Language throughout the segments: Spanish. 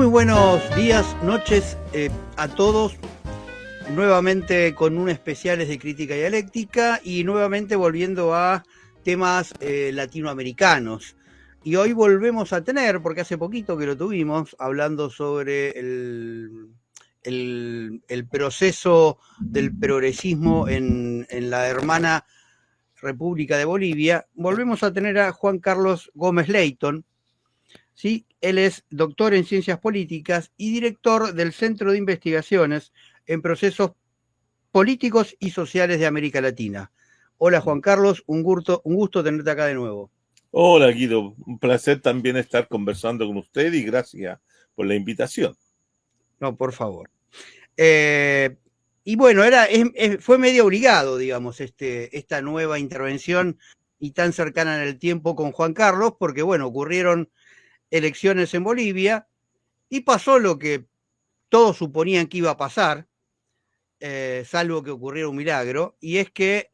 Muy buenos días, noches a todos. Nuevamente con un especiales de crítica dialéctica y nuevamente volviendo a temas latinoamericanos. Y hoy volvemos a tener, porque hace poquito que lo tuvimos, hablando sobre el proceso del progresismo en la hermana República de Bolivia, volvemos a tener a Juan Carlos Gómez Leyton. ¿Sí? Él es doctor en Ciencias Políticas y director del Centro de Investigaciones en Procesos Políticos y Sociales de América Latina. Hola Juan Carlos, un gusto tenerte acá de nuevo. Hola Guido, un placer también estar conversando con usted y gracias por la invitación. No, por favor. Y bueno, fue medio obligado, digamos, esta nueva intervención y tan cercana en el tiempo con Juan Carlos, porque bueno, ocurrieron elecciones en Bolivia y pasó lo que todos suponían que iba a pasar, salvo que ocurriera un milagro, y es que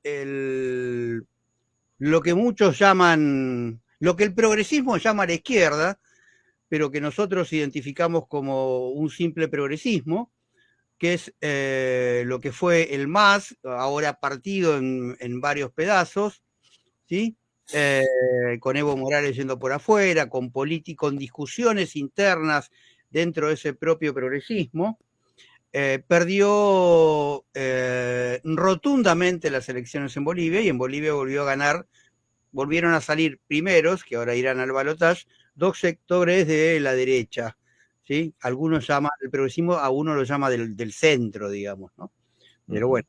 lo que muchos llaman, lo que el progresismo llama a la izquierda, pero que nosotros identificamos como un simple progresismo, que es lo que fue el MAS, ahora partido en varios pedazos, ¿sí? Con Evo Morales yendo por afuera, con discusiones internas dentro de ese propio progresismo. Perdió rotundamente las elecciones en Bolivia y en Bolivia volvió a ganar, volvieron a salir primeros, que ahora irán al balotaje, dos sectores de la derecha, ¿sí? Algunos llaman el progresismo, a uno lo llama del centro, digamos, ¿no? Pero bueno,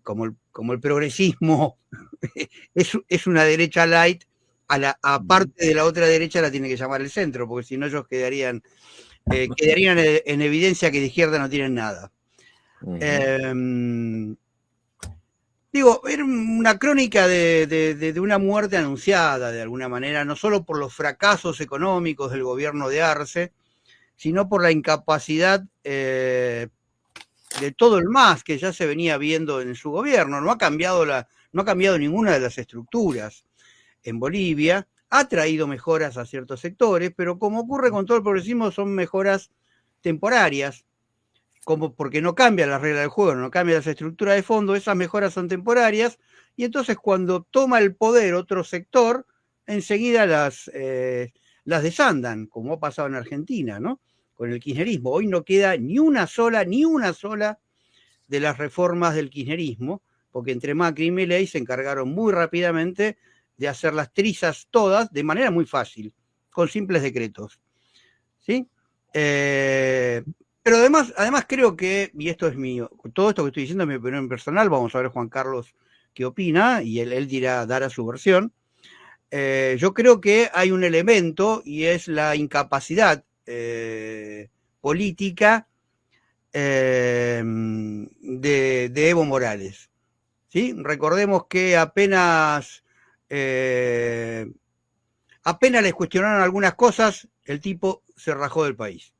como el progresismo es una derecha light, aparte de la otra derecha la tiene que llamar el centro, porque si no ellos quedarían en evidencia que de izquierda no tienen nada. Digo, era una crónica de una muerte anunciada, de alguna manera, no solo por los fracasos económicos del gobierno de Arce, sino por la incapacidad de todo el MAS que ya se venía viendo en su gobierno. No ha cambiado ninguna de las estructuras en Bolivia, ha traído mejoras a ciertos sectores, pero como ocurre con todo el progresismo, son mejoras temporarias, como porque no cambia la regla del juego, no cambia las estructuras de fondo, esas mejoras son temporarias, y entonces cuando toma el poder otro sector, enseguida las desandan, como ha pasado en Argentina, ¿no? Con el kirchnerismo. Hoy no queda ni una sola de las reformas del kirchnerismo, porque entre Macri y Milei se encargaron muy rápidamente de hacer las trizas todas de manera muy fácil, con simples decretos. ¿Sí? Pero además creo que, y esto es mío, todo esto que estoy diciendo es mi opinión personal, vamos a ver Juan Carlos qué opina, y él dará su versión. Yo creo que hay un elemento, y es la incapacidad política de Evo Morales. ¿Sí? Recordemos que apenas les cuestionaron algunas cosas, el tipo se rajó del país.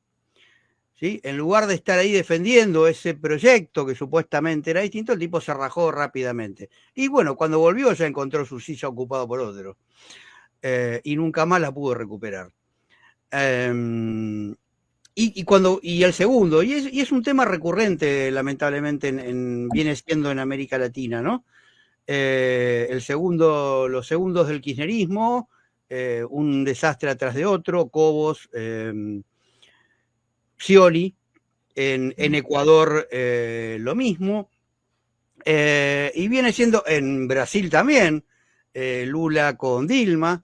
¿Sí? En lugar de estar ahí defendiendo ese proyecto que supuestamente era distinto, el tipo se rajó rápidamente. Y bueno, cuando volvió ya encontró su silla ocupada por otro. Y nunca más la pudo recuperar. Y el segundo, y es un tema recurrente, lamentablemente, viene siendo en América Latina, ¿no? Los segundos del kirchnerismo, un desastre atrás de otro, Cobos, Scioli, en Ecuador lo mismo, y viene siendo en Brasil también, Lula con Dilma,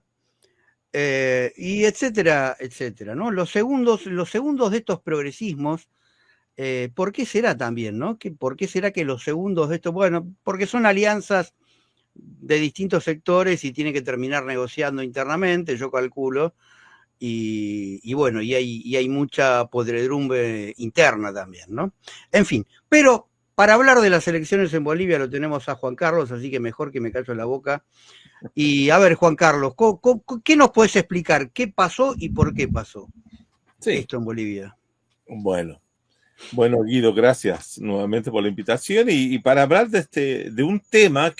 y etcétera, etcétera, ¿no? Los segundos de estos progresismos, ¿por qué será también, no? ¿Por qué será que los segundos de estos, bueno, porque son alianzas de distintos sectores y tienen que terminar negociando internamente, yo calculo, y bueno, y hay mucha podredumbre interna también, ¿no? En fin, pero para hablar de las elecciones en Bolivia lo tenemos a Juan Carlos, así que mejor que me callo la boca. Y a ver, Juan Carlos, ¿qué nos puedes explicar? ¿Qué pasó y por qué pasó Sí, esto en Bolivia? bueno, Guido, gracias nuevamente por la invitación y para hablar de un tema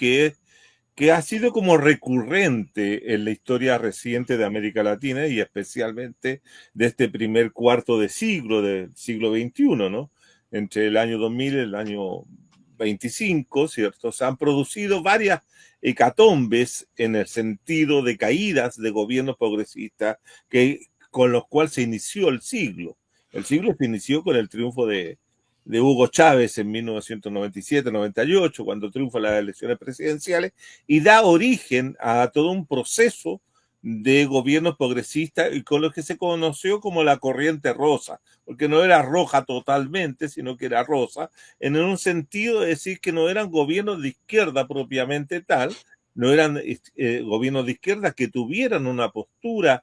que ha sido como recurrente en la historia reciente de América Latina y especialmente de este primer cuarto de siglo, del siglo XXI, ¿no? Entre el año 2000 y el año 25, ¿cierto? Se han producido varias hecatombes en el sentido de caídas de gobiernos progresistas con los cuales se inició el siglo. El siglo se inició con el triunfo de Hugo Chávez en 1997-98, cuando triunfa las elecciones presidenciales, y da origen a todo un proceso de gobiernos progresistas y con lo que se conoció como la corriente rosa, porque no era roja totalmente, sino que era rosa, en un sentido de decir que no eran gobiernos de izquierda propiamente tal, no eran gobiernos de izquierda que tuvieran una postura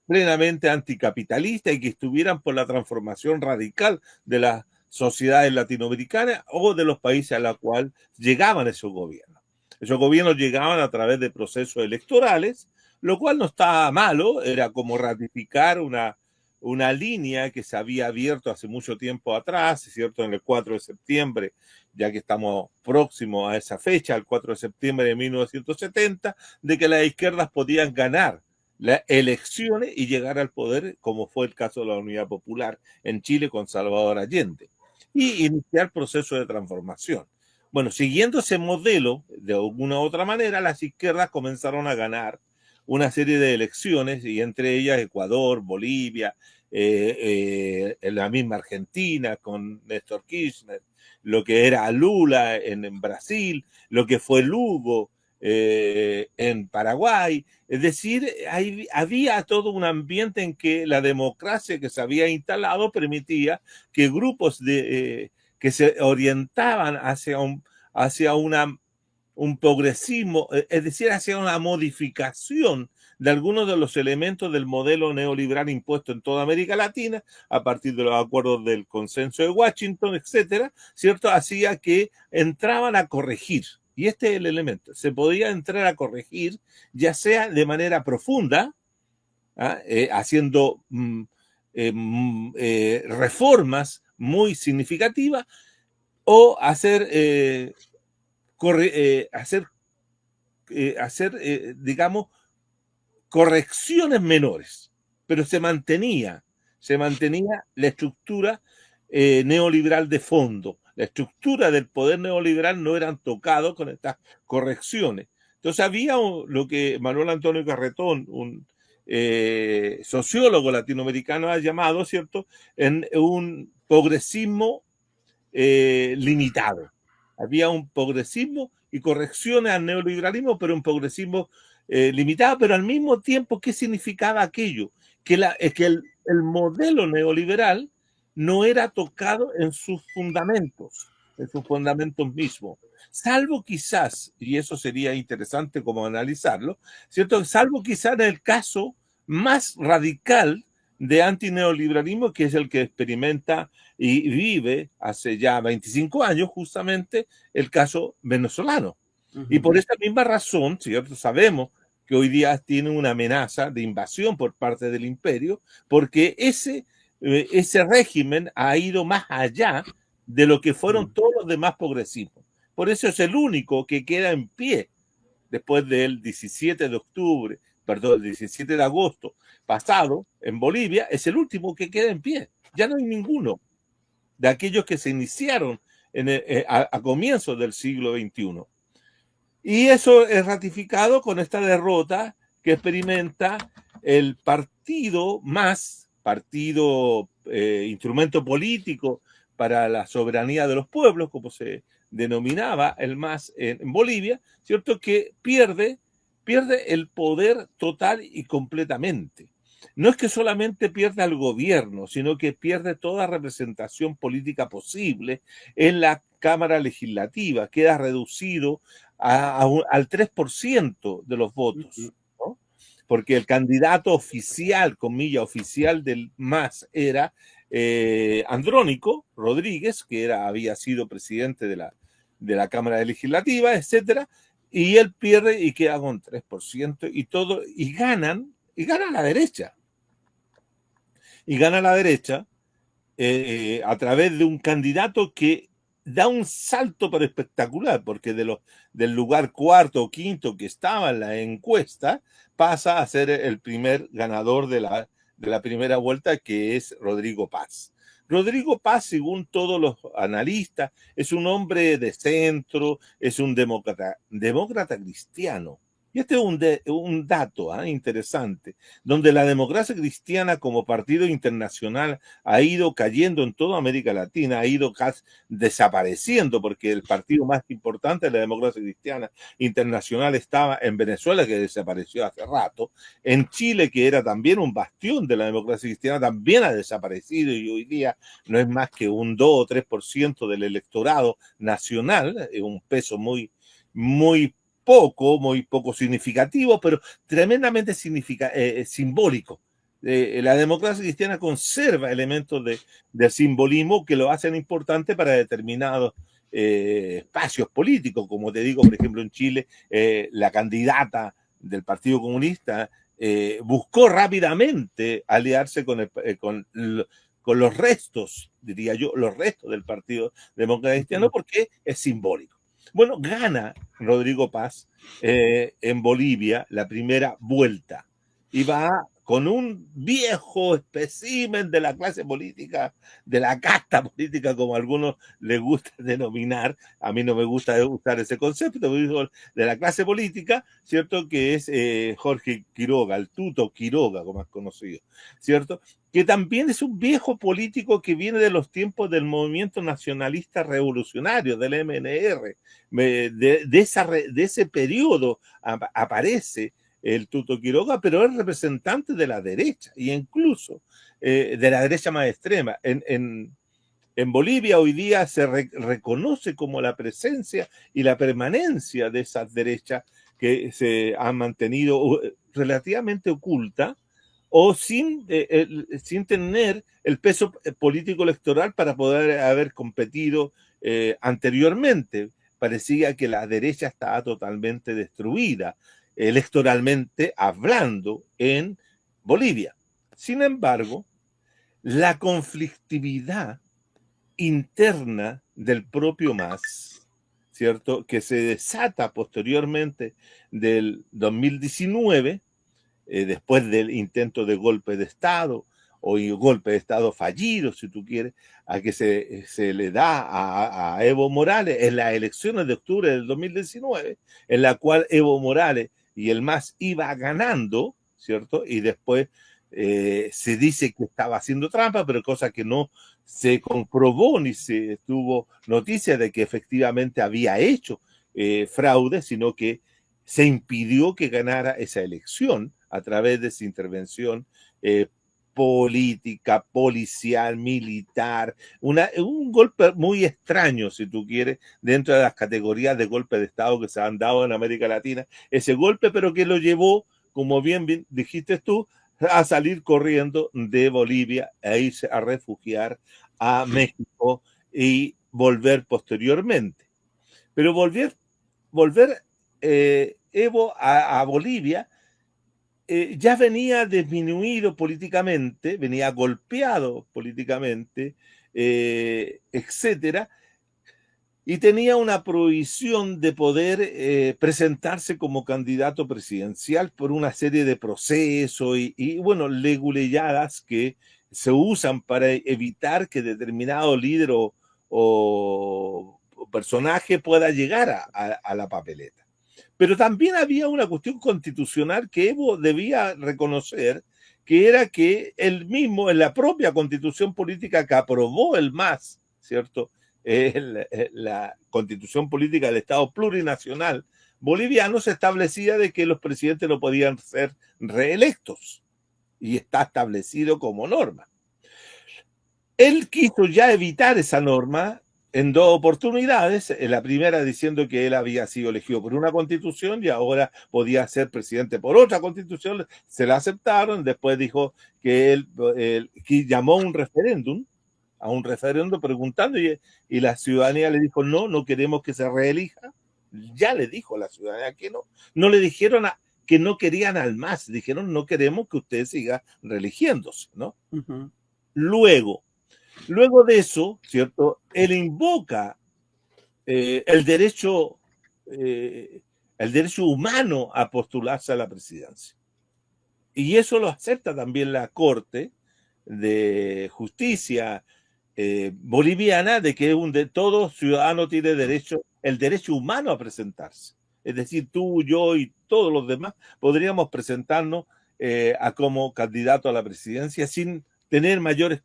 plenamente anticapitalista y que estuvieran por la transformación radical de las sociedades latinoamericanas o de los países a los cuales llegaban esos gobiernos. Esos gobiernos llegaban a través de procesos electorales, lo cual no estaba malo, era como ratificar una línea que se había abierto hace mucho tiempo atrás, ¿cierto? En el 4 de septiembre, ya que estamos próximos a esa fecha, el 4 de septiembre de 1970, de que las izquierdas podían ganar las elecciones y llegar al poder, como fue el caso de la Unidad Popular en Chile con Salvador Allende, y iniciar procesos de transformación. Bueno, siguiendo ese modelo, de alguna u otra manera, las izquierdas comenzaron a ganar una serie de elecciones, y entre ellas Ecuador, Bolivia, la misma Argentina con Néstor Kirchner, lo que era Lula en Brasil, lo que fue Lugo en Paraguay. Es decir, había todo un ambiente en que la democracia que se había instalado permitía que grupos que se orientaban hacia un progresismo, es decir, hacia una modificación de algunos de los elementos del modelo neoliberal impuesto en toda América Latina, a partir de los acuerdos del consenso de Washington, etcétera, ¿cierto? Hacía que entraban a corregir. Y este es el elemento. Se podía entrar a corregir, ya sea de manera profunda, haciendo reformas muy significativas, o hacer, digamos, correcciones menores, pero se mantenía la estructura neoliberal de fondo. La estructura del poder neoliberal no eran tocados con estas correcciones. Entonces había lo que Manuel Antonio Carretón, un sociólogo latinoamericano, ha llamado, ¿cierto?, en un progresismo limitado. Había un progresismo y correcciones al neoliberalismo, pero un progresismo limitado, pero al mismo tiempo, ¿qué significaba aquello? Que el modelo neoliberal no era tocado en sus fundamentos mismos, salvo quizás, y eso sería interesante como analizarlo, ¿cierto? Salvo quizás en el caso más radical de antineoliberalismo, que es el que experimenta y vive hace ya 25 años justamente el caso venezolano. Y por esa misma razón, ¿cierto? Sabemos que hoy día tiene una amenaza de invasión por parte del imperio, porque ese régimen ha ido más allá de lo que fueron todos los demás progresismos. Por eso es el único que queda en pie después del 17 de octubre, perdón, el 17 de agosto pasado en Bolivia, es el último que queda en pie. Ya no hay ninguno de aquellos que se iniciaron a comienzos del siglo XXI. Y eso es ratificado con esta derrota que experimenta el instrumento político para la soberanía de los pueblos, como se denominaba el MAS en Bolivia, ¿cierto? Que pierde el poder total y completamente. No es que solamente pierda el gobierno, sino que pierde toda representación política posible en la Cámara Legislativa, queda reducido al 3% de los votos, ¿no? Porque el candidato oficial, comilla oficial del MAS era Andrónico Rodríguez, que había sido presidente de la Cámara Legislativa, etcétera, y él pierde y queda con 3% y gana la derecha. Y gana la derecha a través de un candidato que da un salto pero espectacular, porque del lugar cuarto o quinto que estaba en la encuesta, pasa a ser el primer ganador de la primera vuelta, que es Rodrigo Paz. Rodrigo Paz, según todos los analistas, es un hombre de centro, es un demócrata cristiano. Y este es un dato interesante, donde la democracia cristiana como partido internacional ha ido cayendo en toda América Latina, ha ido casi desapareciendo, porque el partido más importante de la democracia cristiana internacional estaba en Venezuela, que desapareció hace rato, en Chile, que era también un bastión de la democracia cristiana, también ha desaparecido y hoy día no es más que un 2 o 3% del electorado nacional, un peso muy muy poco significativo, pero tremendamente simbólico. La democracia cristiana conserva elementos de simbolismo que lo hacen importante para determinados espacios políticos. Como te digo, por ejemplo, en Chile, la candidata del Partido Comunista buscó rápidamente aliarse con los restos, diría yo, los restos del Partido Demócrata Cristiano, porque es simbólico. Bueno, gana Rodrigo Paz en Bolivia la primera vuelta y va con un viejo espécimen de la clase política, de la casta política, como a algunos les gusta denominar. A mí no me gusta usar ese concepto, de la clase política, ¿cierto? Que es Jorge Quiroga, el Tuto Quiroga, como es conocido, ¿cierto? Que también es un viejo político que viene de los tiempos del movimiento nacionalista revolucionario, del MNR. De ese periodo aparece el Tuto Quiroga, pero es representante de la derecha, e incluso de la derecha más extrema. En Bolivia hoy día se reconoce como la presencia y la permanencia de esas derechas que se han mantenido relativamente oculta o sin tener el peso político electoral para poder haber competido anteriormente. Parecía que la derecha estaba totalmente destruida, electoralmente hablando, en Bolivia. Sin embargo, la conflictividad interna del propio MAS, ¿cierto? Que se desata posteriormente del 2019, después del intento de golpe de Estado, o golpe de Estado fallido, si tú quieres, a que se le da a Evo Morales en las elecciones de octubre del 2019, en la cual Evo Morales y el MAS iba ganando, ¿cierto? Y después se dice que estaba haciendo trampa, pero cosa que no se comprobó ni se tuvo noticia de que efectivamente había hecho fraude, sino que se impidió que ganara esa elección a través de su intervención política, policial, militar, un golpe muy extraño, si tú quieres, dentro de las categorías de golpe de Estado que se han dado en América Latina, ese golpe, pero que lo llevó, como bien dijiste tú, a salir corriendo de Bolivia e irse a refugiar a México y volver posteriormente. Pero volver Evo a Bolivia ya venía disminuido políticamente, venía golpeado políticamente, etcétera, y tenía una prohibición de poder presentarse como candidato presidencial por una serie de procesos bueno, leguleyadas que se usan para evitar que determinado líder o personaje pueda llegar a la papeleta. Pero también había una cuestión constitucional que Evo debía reconocer, que era que él mismo, en la propia constitución política que aprobó el MAS, ¿cierto? La constitución política del Estado plurinacional boliviano, se establecía de que los presidentes no podían ser reelectos, y está establecido como norma. Él quiso ya evitar esa norma en dos oportunidades, en la primera diciendo que él había sido elegido por una constitución y ahora podía ser presidente por otra constitución, se la aceptaron. Después dijo que él que llamó a un referéndum preguntando, y la ciudadanía le dijo no queremos que se reelija. Ya le dijo a la ciudadanía que no le dijeron que no querían al MAS, dijeron no queremos que usted siga reeligiéndose, ¿no? Uh-huh. Luego de eso, ¿cierto? Él invoca eh, el derecho eh, el derecho humano a postularse a la presidencia. Y eso lo acepta también la Corte de Justicia boliviana, de que todo ciudadano tiene derecho, el derecho humano a presentarse. Es decir, tú, yo y todos los demás podríamos presentarnos como candidato a la presidencia sin tener mayores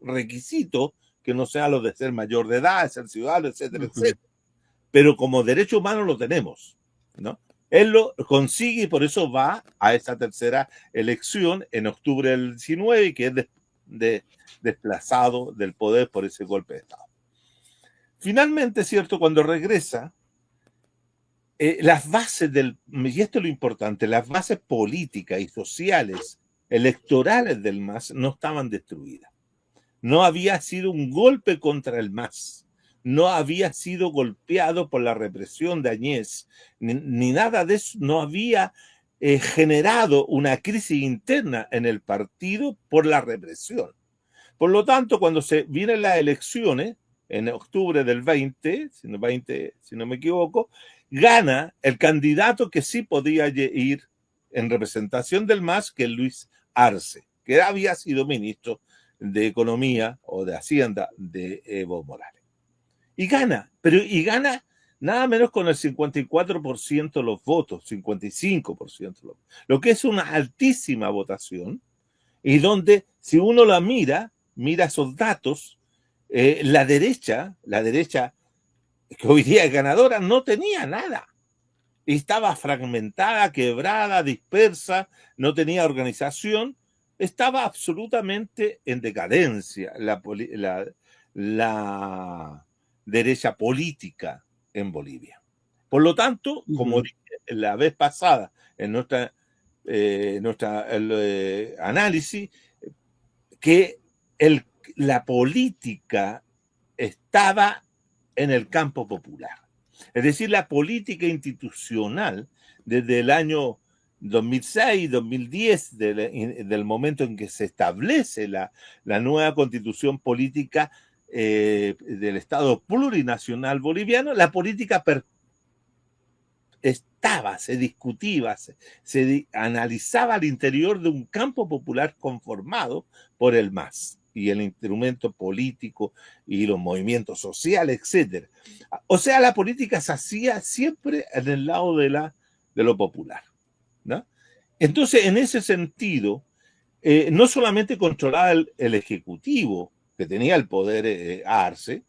requisitos que no sean los de ser mayor de edad, ser ciudadano, etcétera, etcétera. Pero como derecho humano lo tenemos, ¿no? Él lo consigue y por eso va a esa tercera elección en octubre del 19, que es desplazado del poder por ese golpe de Estado. Finalmente, cierto, cuando regresa, las bases y esto es lo importante, las bases políticas y sociales, electorales del MAS no estaban destruidas. No había sido un golpe contra el MAS, no había sido golpeado por la represión de Añez, ni nada de eso, no había generado una crisis interna en el partido por la represión. Por lo tanto, cuando se vienen las elecciones, en octubre del 20, si no me equivoco, gana el candidato que sí podía ir en representación del MAS, que es Luis Arce, que había sido ministro de Economía o de Hacienda de Evo Morales. Y gana nada menos con el 54% de los votos, 55%, lo que es una altísima votación, y donde si uno la mira esos datos, la derecha, que hoy día es ganadora, no tenía nada. Estaba fragmentada, quebrada, dispersa, no tenía organización, estaba absolutamente en decadencia la derecha política en Bolivia. Por lo tanto, como dije la vez pasada en nuestra análisis, que la política estaba en el campo popular. Es decir, la política institucional desde el año 2006, 2010, del momento en que se establece la nueva constitución política del Estado plurinacional boliviano, la política se discutía, se analizaba al interior de un campo popular conformado por el MAS y el instrumento político y los movimientos sociales, etc. O sea, la política se hacía siempre en el lado de lo popular, ¿no? Entonces, en ese sentido, no solamente controlaba el Ejecutivo, que tenía el poder Arce,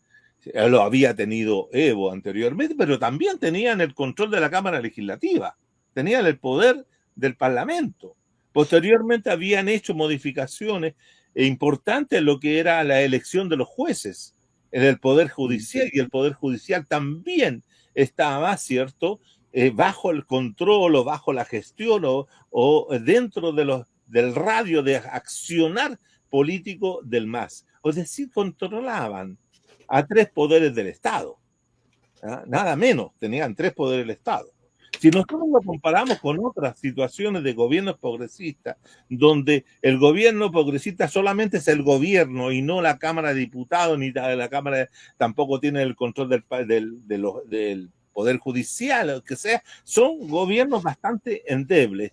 lo había tenido Evo anteriormente, pero también tenían el control de la Cámara Legislativa, tenían el poder del Parlamento. Posteriormente habían hecho modificaciones importantes en lo que era la elección de los jueces en el Poder Judicial, y el Poder Judicial también estaba, ¿cierto?, bajo el control o bajo la gestión o dentro del radio de accionar político del MAS. Es decir, controlaban a 3 poderes del Estado. Nada menos, tenían 3 poderes del Estado. Si nosotros lo comparamos con otras situaciones de gobiernos progresistas, donde el gobierno progresista solamente es el gobierno y no la Cámara de Diputados, ni la Cámara tampoco tiene el control del Poder Judicial, o que sea, son gobiernos bastante débiles.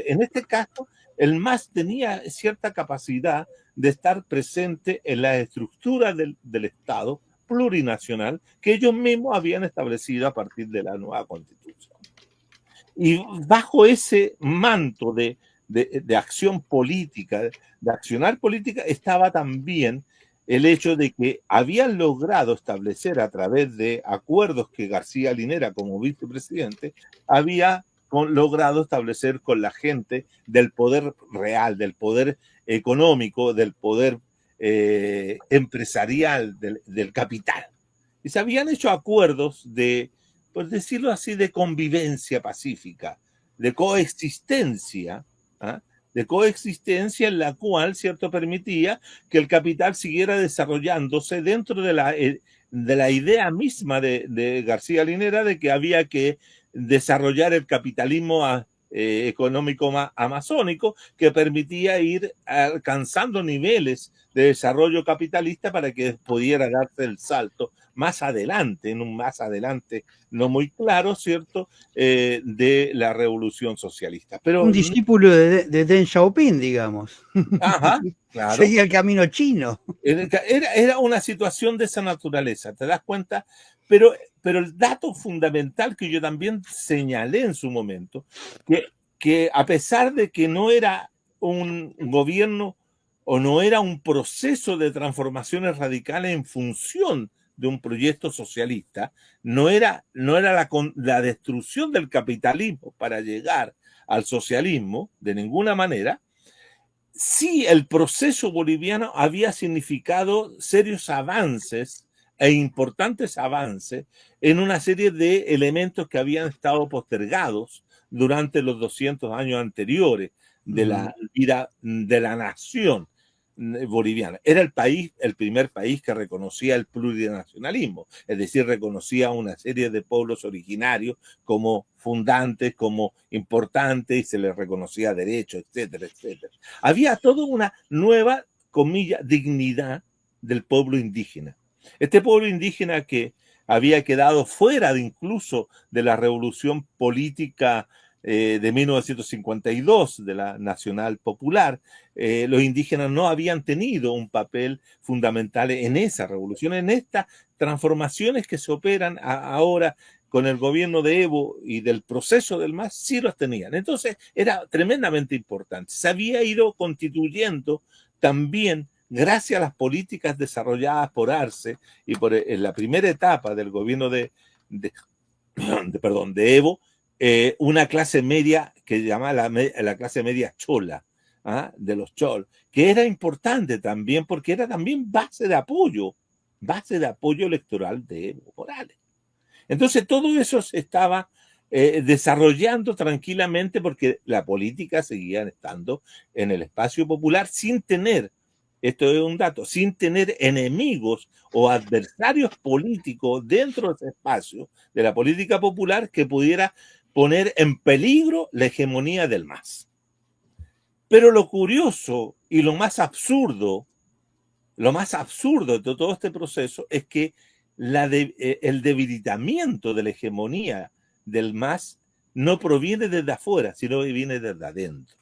En este caso, el MAS tenía cierta capacidad de estar presente en la estructura del Estado plurinacional que ellos mismos habían establecido a partir de la nueva Constitución. Y bajo ese manto de acción política, de accionar política, estaba también el hecho de que habían logrado establecer a través de acuerdos que García Linera, como vicepresidente, había logrado establecer con la gente del poder real, del poder económico, del poder empresarial, del capital. Y se habían hecho acuerdos por decirlo así, de convivencia pacífica, de coexistencia, en la cual, cierto, permitía que el capital siguiera desarrollándose dentro de la idea misma de García Linera de que había que desarrollar el capitalismo económico amazónico que permitía ir alcanzando niveles de desarrollo capitalista para que pudiera darse el salto más adelante, en un más adelante no muy claro, ¿cierto?, de la revolución socialista. Un Pero, discípulo de Deng Xiaoping, digamos. ajá, claro. Seguía el camino chino. Era una situación de esa naturaleza, ¿te das cuenta? Pero el dato fundamental que yo también señalé en su momento, que a pesar de que no era un gobierno o no era un proceso de transformaciones radicales en función de un proyecto socialista, no era la destrucción del capitalismo para llegar al socialismo de ninguna manera. Sí, el proceso boliviano había significado serios avances e importantes avances en una serie de elementos que habían estado postergados durante los 200 años anteriores de la vida de la nación boliviana. Era el primer país que reconocía el plurinacionalismo, es decir, reconocía una serie de pueblos originarios como fundantes, como importantes, y se les reconocía derechos, etcétera, etcétera. Había toda una nueva, comilla, dignidad del pueblo indígena. Este pueblo indígena que había quedado fuera incluso de la revolución política de 1952, de la Nacional Popular, los indígenas no habían tenido un papel fundamental en esa revolución, en estas transformaciones que se operan ahora con el gobierno de Evo y del proceso del MAS, sí los tenían. Entonces era tremendamente importante. Se había ido constituyendo también gracias a las políticas desarrolladas por Arce y por en la primera etapa del gobierno de Evo, una clase media que se llama la clase media chola, de los chol, que era importante también porque era también base de apoyo electoral de Evo Morales. Entonces todo eso se estaba desarrollando tranquilamente porque la política seguía estando en el espacio popular sin tener, esto es un dato, sin tener enemigos o adversarios políticos dentro de ese espacio de la política popular que pudiera poner en peligro la hegemonía del MAS. Pero lo curioso y lo más absurdo de todo este proceso es que el debilitamiento de la hegemonía del MAS no proviene desde afuera, sino que viene desde adentro.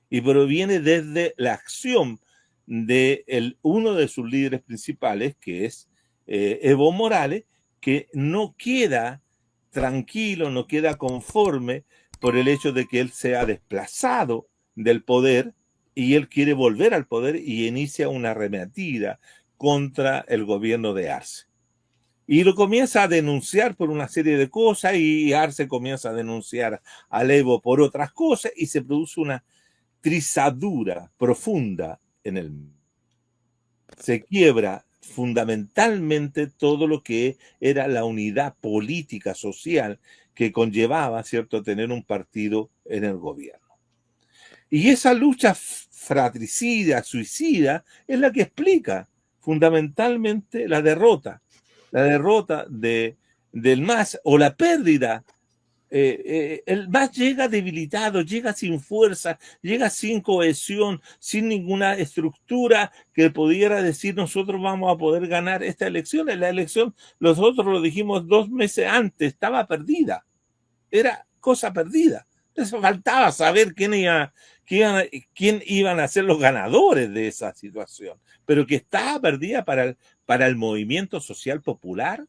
Y proviene desde la acción de uno de sus líderes principales, que es Evo Morales, que no queda tranquilo, no queda conforme por el hecho de que él se ha desplazado del poder y él quiere volver al poder y inicia una arremetida contra el gobierno de Arce. Y lo comienza a denunciar por una serie de cosas y Arce comienza a denunciar a Evo por otras cosas y se produce una trizadura profunda en el mundo. Se quiebra fundamentalmente todo lo que era la unidad política social que conllevaba, ¿cierto?, tener un partido en el gobierno. Y esa lucha fratricida, suicida, es la que explica fundamentalmente la derrota del MAS o la pérdida. El MAS llega debilitado, llega sin fuerza, llega sin cohesión, sin ninguna estructura que pudiera decir nosotros vamos a poder ganar esta elección. La elección, nosotros lo dijimos 2 meses antes, estaba perdida, era cosa perdida. Entonces faltaba saber quién iban a ser los ganadores de esa situación, pero que estaba perdida para el movimiento social popular,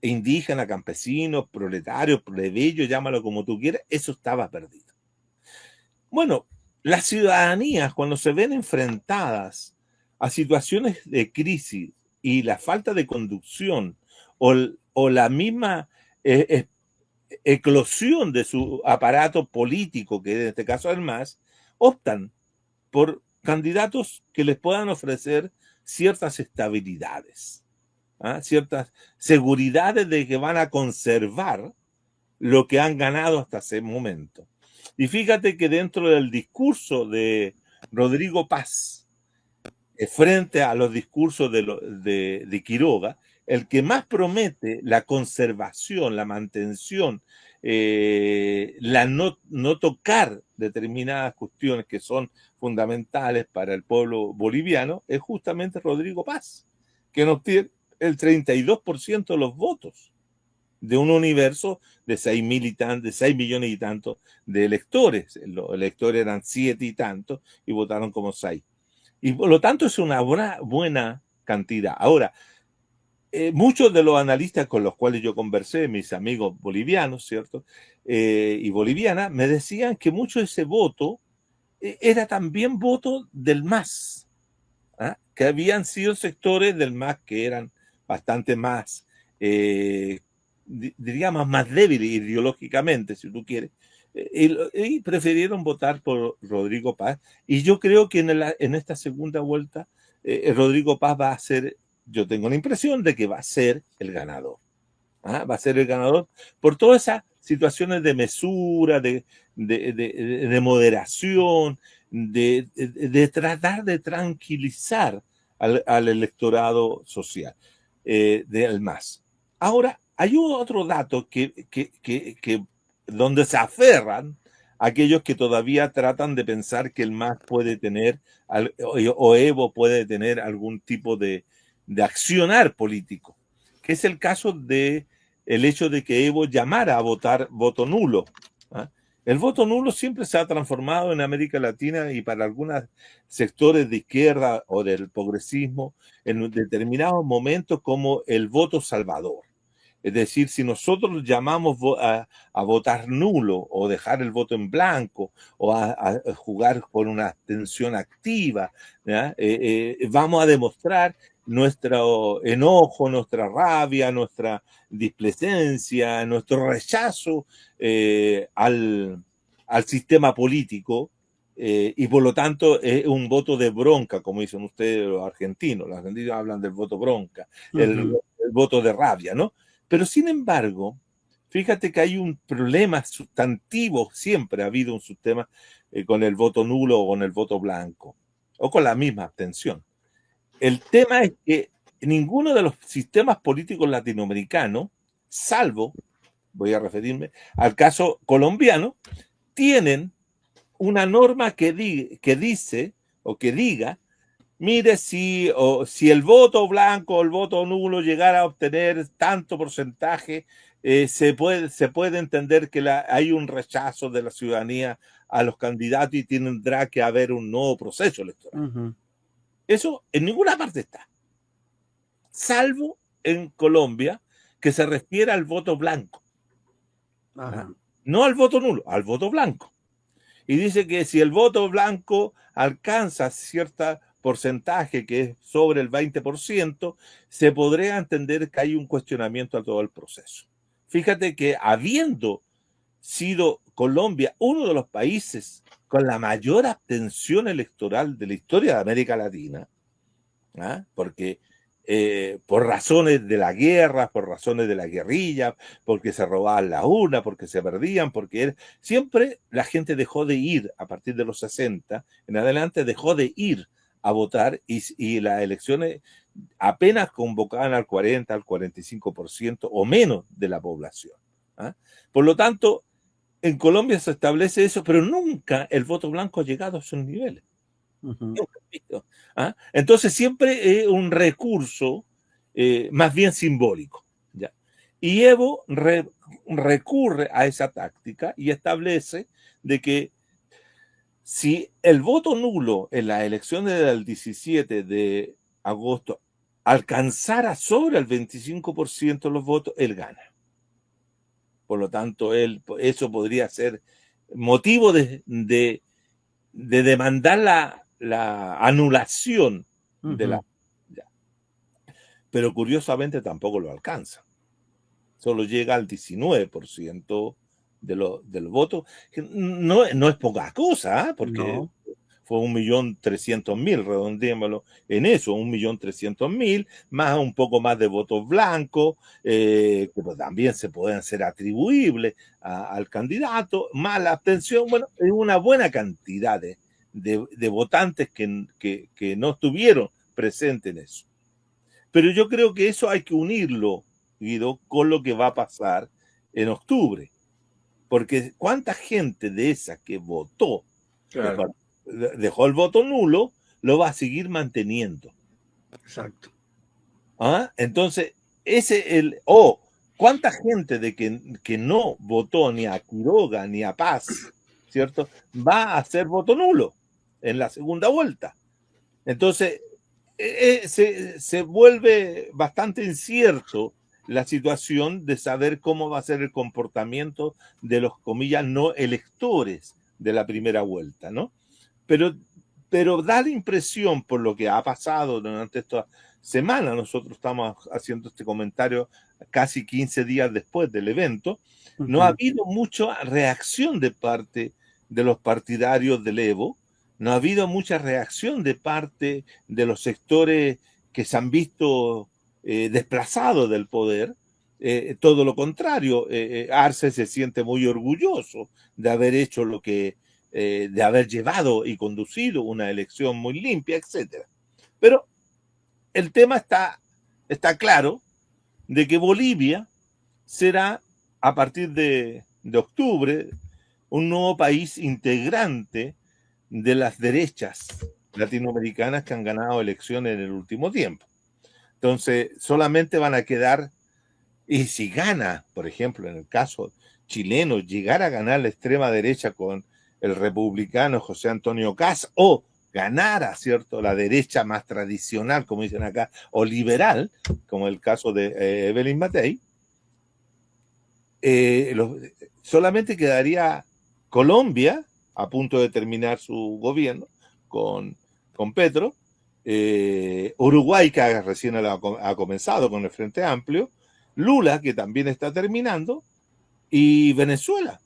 indígena, campesinos, proletarios, plebeyos, llámalo como tú quieras, eso estaba perdido. Bueno, las ciudadanías cuando se ven enfrentadas a situaciones de crisis y la falta de conducción o la misma eclosión de su aparato político, que en este caso es el MAS, optan por candidatos que les puedan ofrecer ciertas estabilidades, ciertas seguridades de que van a conservar lo que han ganado hasta ese momento. Y fíjate que dentro del discurso de Rodrigo Paz, frente a los discursos de Quiroga, el que más promete la conservación, la mantención no tocar determinadas cuestiones que son fundamentales para el pueblo boliviano, es justamente Rodrigo Paz, que nos tiene el 32% de los votos de un universo de 6 millones y tantos de electores. Los electores eran 7 y tantos y votaron como 6. Y por lo tanto es una buena cantidad. Ahora, muchos de los analistas con los cuales yo conversé, mis amigos bolivianos, ¿cierto? Y bolivianas, me decían que mucho de ese voto era también voto del MAS, ¿ah? Que habían sido sectores del MAS que eran bastante más, diríamos, más débiles ideológicamente, si tú quieres, y prefirieron votar por Rodrigo Paz. Y yo creo que en esta segunda vuelta, Rodrigo Paz va a ser, yo tengo la impresión de que va a ser el ganador. ¿Ah? Va a ser el ganador por todas esas situaciones de mesura, de moderación, de tratar de tranquilizar al electorado social del MAS. Ahora, hay otro dato que donde se aferran aquellos que todavía tratan de pensar que el MAS puede tener, o Evo puede tener algún tipo de accionar político, que es el caso de el hecho de que Evo llamara a votar voto nulo. ¿Ah? El voto nulo siempre se ha transformado en América Latina y para algunos sectores de izquierda o del progresismo en determinados momentos como el voto salvador. Es decir, si nosotros llamamos a votar nulo o dejar el voto en blanco o a jugar con una abstención activa, vamos a demostrar nuestro enojo, nuestra rabia, nuestra displecencia, nuestro rechazo al sistema político, y por lo tanto es un voto de bronca, como dicen ustedes los argentinos. Los argentinos hablan del voto bronca, el voto de rabia, ¿no? Pero sin embargo, fíjate que hay un problema sustantivo, siempre ha habido un sistema con el voto nulo o con el voto blanco, o con la misma abstención. El tema es que ninguno de los sistemas políticos latinoamericanos, salvo, voy a referirme al caso colombiano, tienen una norma que dice o que diga, mire, si el voto blanco o el voto nulo llegara a obtener tanto porcentaje, se puede entender que hay un rechazo de la ciudadanía a los candidatos y tendrá que haber un nuevo proceso electoral. Eso en ninguna parte está, salvo en Colombia, que se refiere al voto blanco. No al voto nulo, al voto blanco. Y dice que si el voto blanco alcanza cierto porcentaje, que es sobre el 20%, se podría entender que hay un cuestionamiento a todo el proceso. Fíjate que habiendo sido Colombia uno de los países con la mayor abstención electoral de la historia de América Latina, ¿ah? Porque por razones de la guerra, por razones de la guerrilla, porque se robaban la urna, porque se perdían, porque siempre la gente dejó de ir a partir de los 60 en adelante, dejó de ir a votar y las elecciones apenas convocaban al 40, al 45% o menos de la población. ¿Ah? Por lo tanto, en Colombia se establece eso, pero nunca el voto blanco ha llegado a esos niveles. ¿Ah? Entonces siempre es un recurso más bien simbólico, ¿ya? Y Evo recurre a esa táctica y establece de que si el voto nulo en las elecciones del 17 de agosto alcanzara sobre el 25% de los votos, él gana. Por lo tanto, eso podría ser motivo de demandar la anulación de la... Pero curiosamente tampoco lo alcanza. Solo llega al 19% de los votos, que no es poca cosa, ¿eh? Porque no. Fue 1.300.000, redondémoslo en eso, 1.300.000, más un poco más de votos blancos, que pues también se pueden ser atribuibles al candidato, más la abstención. Bueno, es una buena cantidad de votantes que no estuvieron presentes en eso. Pero yo creo que eso hay que unirlo, Guido, con lo que va a pasar en octubre. porque cuánta gente de esa que votó, Claro, dejó el voto nulo, lo va a seguir manteniendo. exacto. ¿Ah? Entonces, cuánta gente de que no votó ni a Quiroga ni a Paz, ¿cierto? Va a hacer voto nulo en la segunda vuelta. Entonces, se vuelve bastante incierto la situación de saber cómo va a ser el comportamiento de los, comillas, no electores de la primera vuelta, ¿no? Pero, pero da la impresión, por lo que ha pasado durante esta semana, nosotros estamos haciendo este comentario casi 15 días después del evento, no ha Ujú. habido mucha reacción de parte de los partidarios del Evo, no ha habido mucha reacción de parte de los sectores que se han visto desplazados del poder. Todo lo contrario, Arce se siente muy orgulloso de haber hecho lo que, de haber llevado y conducido una elección muy limpia, etcétera. Pero el tema está claro de que Bolivia será, a partir de octubre, un nuevo país integrante de las derechas latinoamericanas que han ganado elecciones en el último tiempo. Entonces, solamente van a quedar, y si gana, por ejemplo, en el caso chileno, llegar a ganar la extrema derecha con el republicano José Antonio Kast, o ganara, ¿cierto?, la derecha más tradicional, como dicen acá, o liberal, como el caso de Evelyn Matei, solamente quedaría Colombia, a punto de terminar su gobierno con, con Petro, Uruguay, que recién ha comenzado con el Frente Amplio, Lula, que también está terminando, y Venezuela.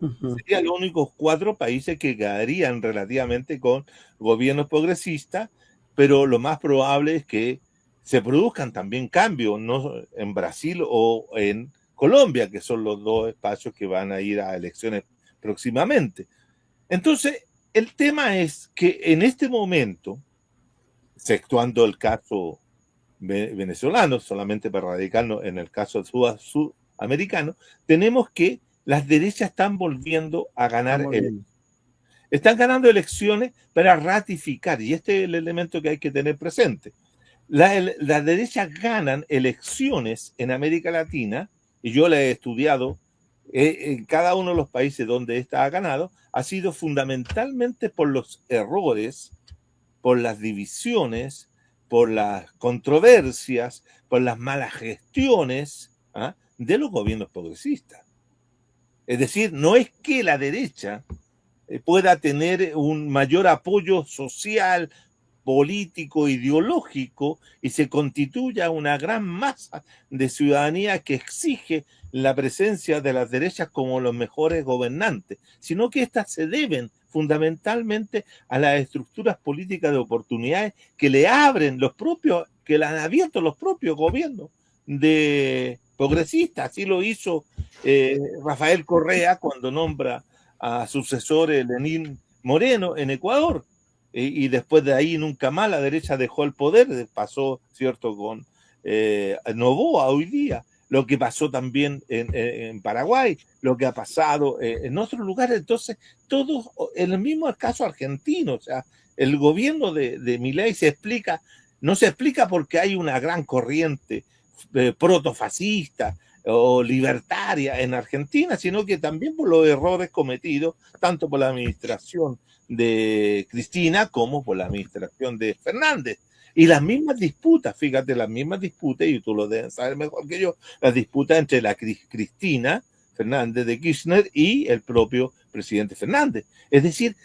Ujú. Serían los únicos 4 países que quedarían relativamente con gobiernos progresistas, pero lo más probable es que se produzcan también cambios, ¿no?, en Brasil o en Colombia, que son los 2 espacios que van a ir a elecciones próximamente. Entonces, el tema es que en este momento, exceptuando el caso venezolano, solamente para radicarnos en el caso sudamericano, tenemos que las derechas están volviendo a ganar, Estamos bien. están ganando elecciones para ratificar, y este es el elemento que hay que tener presente. Las derechas ganan elecciones en América Latina, y yo la he estudiado en cada uno de los países donde esta ha ganado, ha sido fundamentalmente por los errores, por las divisiones, por las controversias, por las malas gestiones, ¿ah?, de los gobiernos progresistas. Es decir, no es que la derecha pueda tener un mayor apoyo social, político, ideológico, y se constituya una gran masa de ciudadanía que exige la presencia de las derechas como los mejores gobernantes, sino que éstas se deben fundamentalmente a las estructuras políticas de oportunidades que le abren que le han abierto los propios gobiernos de progresistas. Así lo hizo Rafael Correa cuando nombra a sucesor Lenín Moreno en Ecuador. Y después de ahí nunca más la derecha dejó el poder, pasó, ¿cierto?, con Noboa hoy día, lo que pasó también en Paraguay, lo que ha pasado en otros lugares. Entonces, todo en el mismo caso argentino, o sea, el gobierno de Milei no se explica porque hay una gran corriente protofascista o libertaria en Argentina, sino que también por los errores cometidos tanto por la administración de Cristina como por la administración de Fernández. Y las mismas disputas, fíjate, las mismas disputas, y tú lo debes saber mejor que yo, las disputas entre la Cristina Fernández de Kirchner y el propio presidente Fernández. Es decir,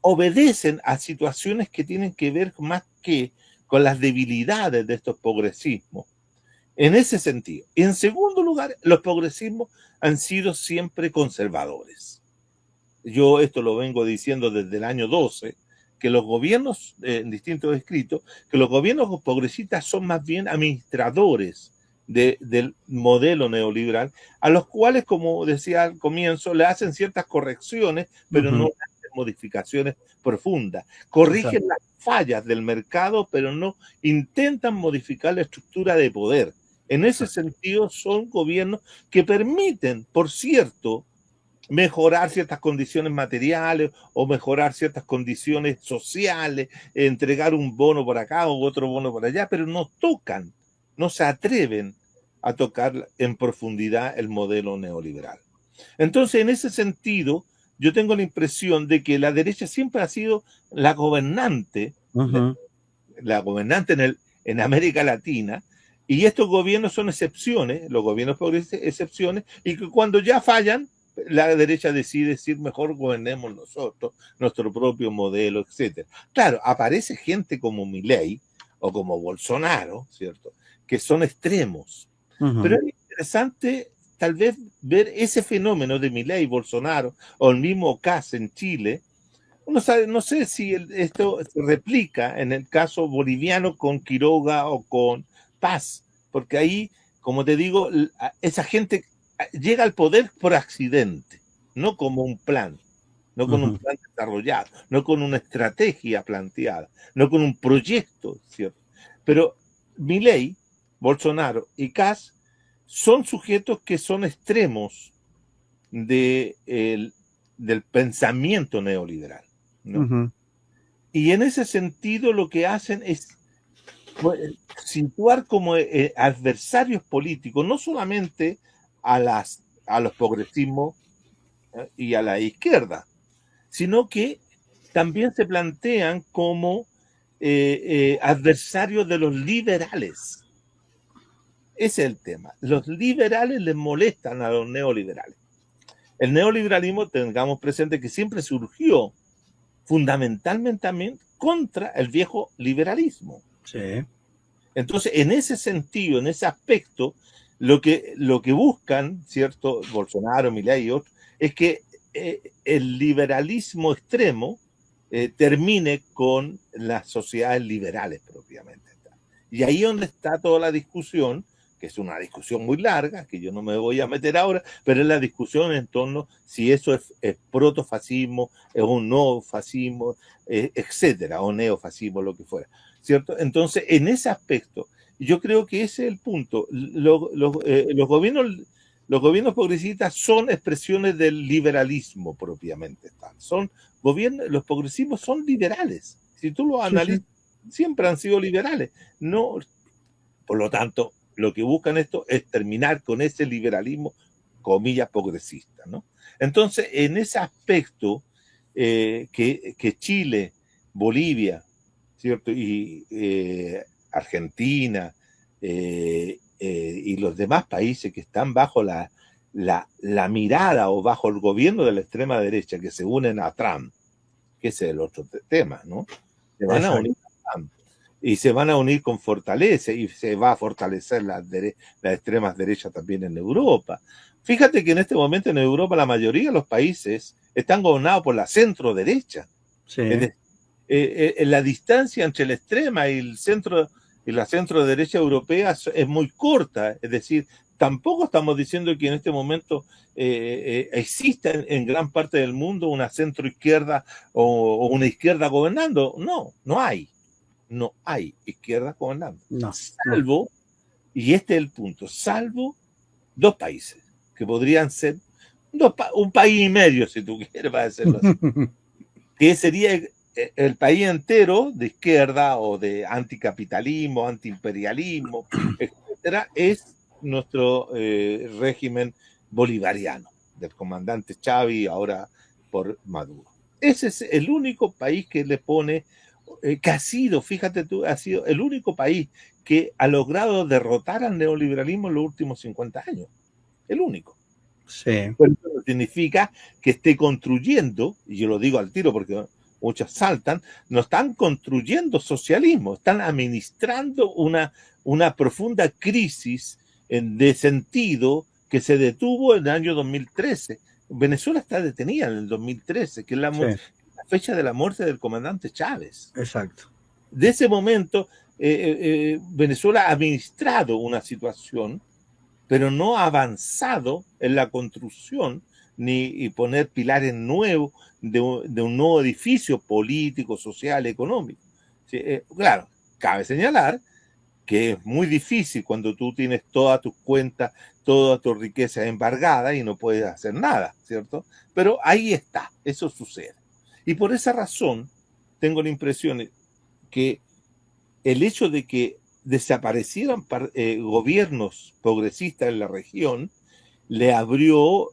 obedecen a situaciones que tienen que ver más que con las debilidades de estos progresismos. En ese sentido. Y en segundo lugar, los progresismos han sido siempre conservadores. Yo esto lo vengo diciendo desde el año 12, que los gobiernos, en distintos escritos, que los gobiernos progresistas son más bien administradores del modelo neoliberal, a los cuales, como decía al comienzo, le hacen ciertas correcciones, pero no Ujú. hacen modificaciones profundas. Corrigen Exacto. las fallas del mercado, pero no intentan modificar la estructura de poder. En ese Exacto. sentido, son gobiernos que permiten, por cierto, mejorar ciertas condiciones materiales o mejorar ciertas condiciones sociales, entregar un bono por acá o otro bono por allá, pero no tocan, no se atreven a tocar en profundidad el modelo neoliberal. Entonces, en ese sentido, yo tengo la impresión de que la derecha siempre ha sido la gobernante, la gobernante en América Latina, y estos gobiernos son excepciones, los gobiernos progresistas excepciones, y que cuando ya fallan, la derecha decide decir mejor gobernemos nosotros, nuestro propio modelo, etcétera. Claro, aparece gente como Milei o como Bolsonaro, ¿cierto? Que son extremos. Pero es interesante tal vez ver ese fenómeno de Milei, Bolsonaro o el mismo Kast en Chile. Uno sabe, no sé si esto se replica en el caso boliviano con Quiroga o con Paz, porque ahí, como te digo, esa gente llega al poder por accidente, no como un plan, no con un plan desarrollado, no con una estrategia planteada, no con un proyecto, ¿cierto? Pero Milei, Bolsonaro y Kast son sujetos que son extremos del pensamiento neoliberal, ¿no? Y en ese sentido lo que hacen es situar como adversarios políticos, no solamente a los progresismos y a la izquierda, sino que también se plantean como adversarios de los liberales. Ese es el tema. Los liberales les molestan a los neoliberales. El neoliberalismo, tengamos presente que siempre surgió fundamentalmente también contra el viejo liberalismo. Sí. Entonces, en ese sentido, en ese aspecto, lo que buscan, ¿cierto? Bolsonaro, Milei y otros, es que el liberalismo extremo termine con las sociedades liberales propiamente. Y ahí es donde está toda la discusión, que es una discusión muy larga, que yo no me voy a meter ahora, pero es la discusión en torno si eso es protofascismo, es un no fascismo, etcétera, o neofascismo, lo que fuera, ¿cierto? Entonces, en ese aspecto, yo creo que ese es el punto. Los gobiernos progresistas son expresiones del liberalismo propiamente tal. Los progresismos son liberales. Si tú lo analizas, siempre han sido liberales. No, por lo tanto, lo que buscan esto es terminar con ese liberalismo, comillas, progresista, ¿no? Entonces, en ese aspecto, que Chile, Bolivia, ¿cierto? Y Argentina y los demás países que están bajo la mirada o bajo el gobierno de la extrema derecha, que se unen a Trump, que ese es el otro tema, ¿no? Se van a unir a Trump y se van a unir con fortaleza y se va a fortalecer las extremas derechas también en Europa. Fíjate que en este momento en Europa la mayoría de los países están gobernados por la centro derecha. Sí. Es decir, la distancia entre la extrema y el centro y la centro derecha europea es muy corta, es decir, tampoco estamos diciendo que en este momento exista en gran parte del mundo una centro izquierda o una izquierda gobernando. No, no hay izquierda gobernando. No, salvo, y este es el punto, salvo dos países que podrían ser un país y medio, si tú quieres, para decirlo así, que sería el país entero de izquierda o de anticapitalismo, antiimperialismo, etcétera, es nuestro régimen bolivariano, del comandante Chávez, ahora por Maduro. Ese es el único país que le pone, que ha sido, fíjate tú, ha sido el único país que ha logrado derrotar al neoliberalismo en los últimos 50 años. El único. Sí. Pero eso no significa que esté construyendo, y yo lo digo al tiro porque muchos saltan, no están construyendo socialismo, están administrando una profunda crisis de sentido que se detuvo en el año 2013. Venezuela está detenida en el 2013, que es la fecha de la muerte del comandante Chávez. Exacto. De ese momento, Venezuela ha administrado una situación, pero no ha avanzado en la construcción ni poner pilares nuevos de un nuevo edificio político, social, económico. Sí, claro, cabe señalar que es muy difícil cuando tú tienes todas tus cuentas, toda tu riqueza es embargada y no puedes hacer nada, ¿cierto? Pero ahí está, eso sucede. Y por esa razón tengo la impresión que el hecho de que desaparecieran gobiernos progresistas en la región le abrió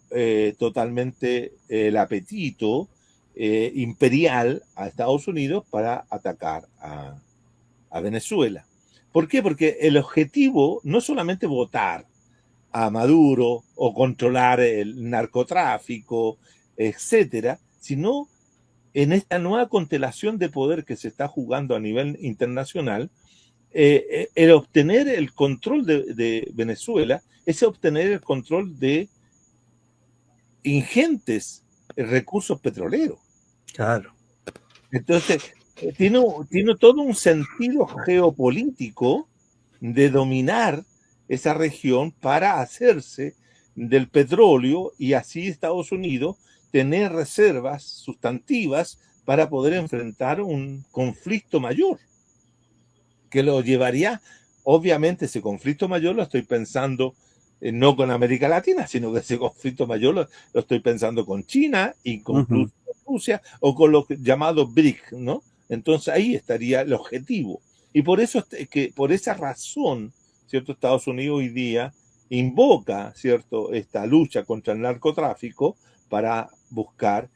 totalmente el apetito imperial a Estados Unidos para atacar a Venezuela. ¿Por qué? Porque el objetivo no es solamente votar a Maduro o controlar el narcotráfico, etcétera, sino en esta nueva constelación de poder que se está jugando a nivel internacional, el obtener el control de Venezuela es obtener el control de ingentes recursos petroleros. Claro. Entonces, tiene todo un sentido geopolítico de dominar esa región para hacerse del petróleo y así Estados Unidos tener reservas sustantivas para poder enfrentar un conflicto mayor, que lo llevaría, obviamente ese conflicto mayor lo estoy pensando no con América Latina, sino que ese conflicto mayor lo estoy pensando con China, incluso con Rusia, o con los llamados BRIC, ¿no? Entonces ahí estaría el objetivo. Y por eso, por esa razón, ¿cierto? Estados Unidos hoy día invoca, ¿cierto?, esta lucha contra el narcotráfico para buscar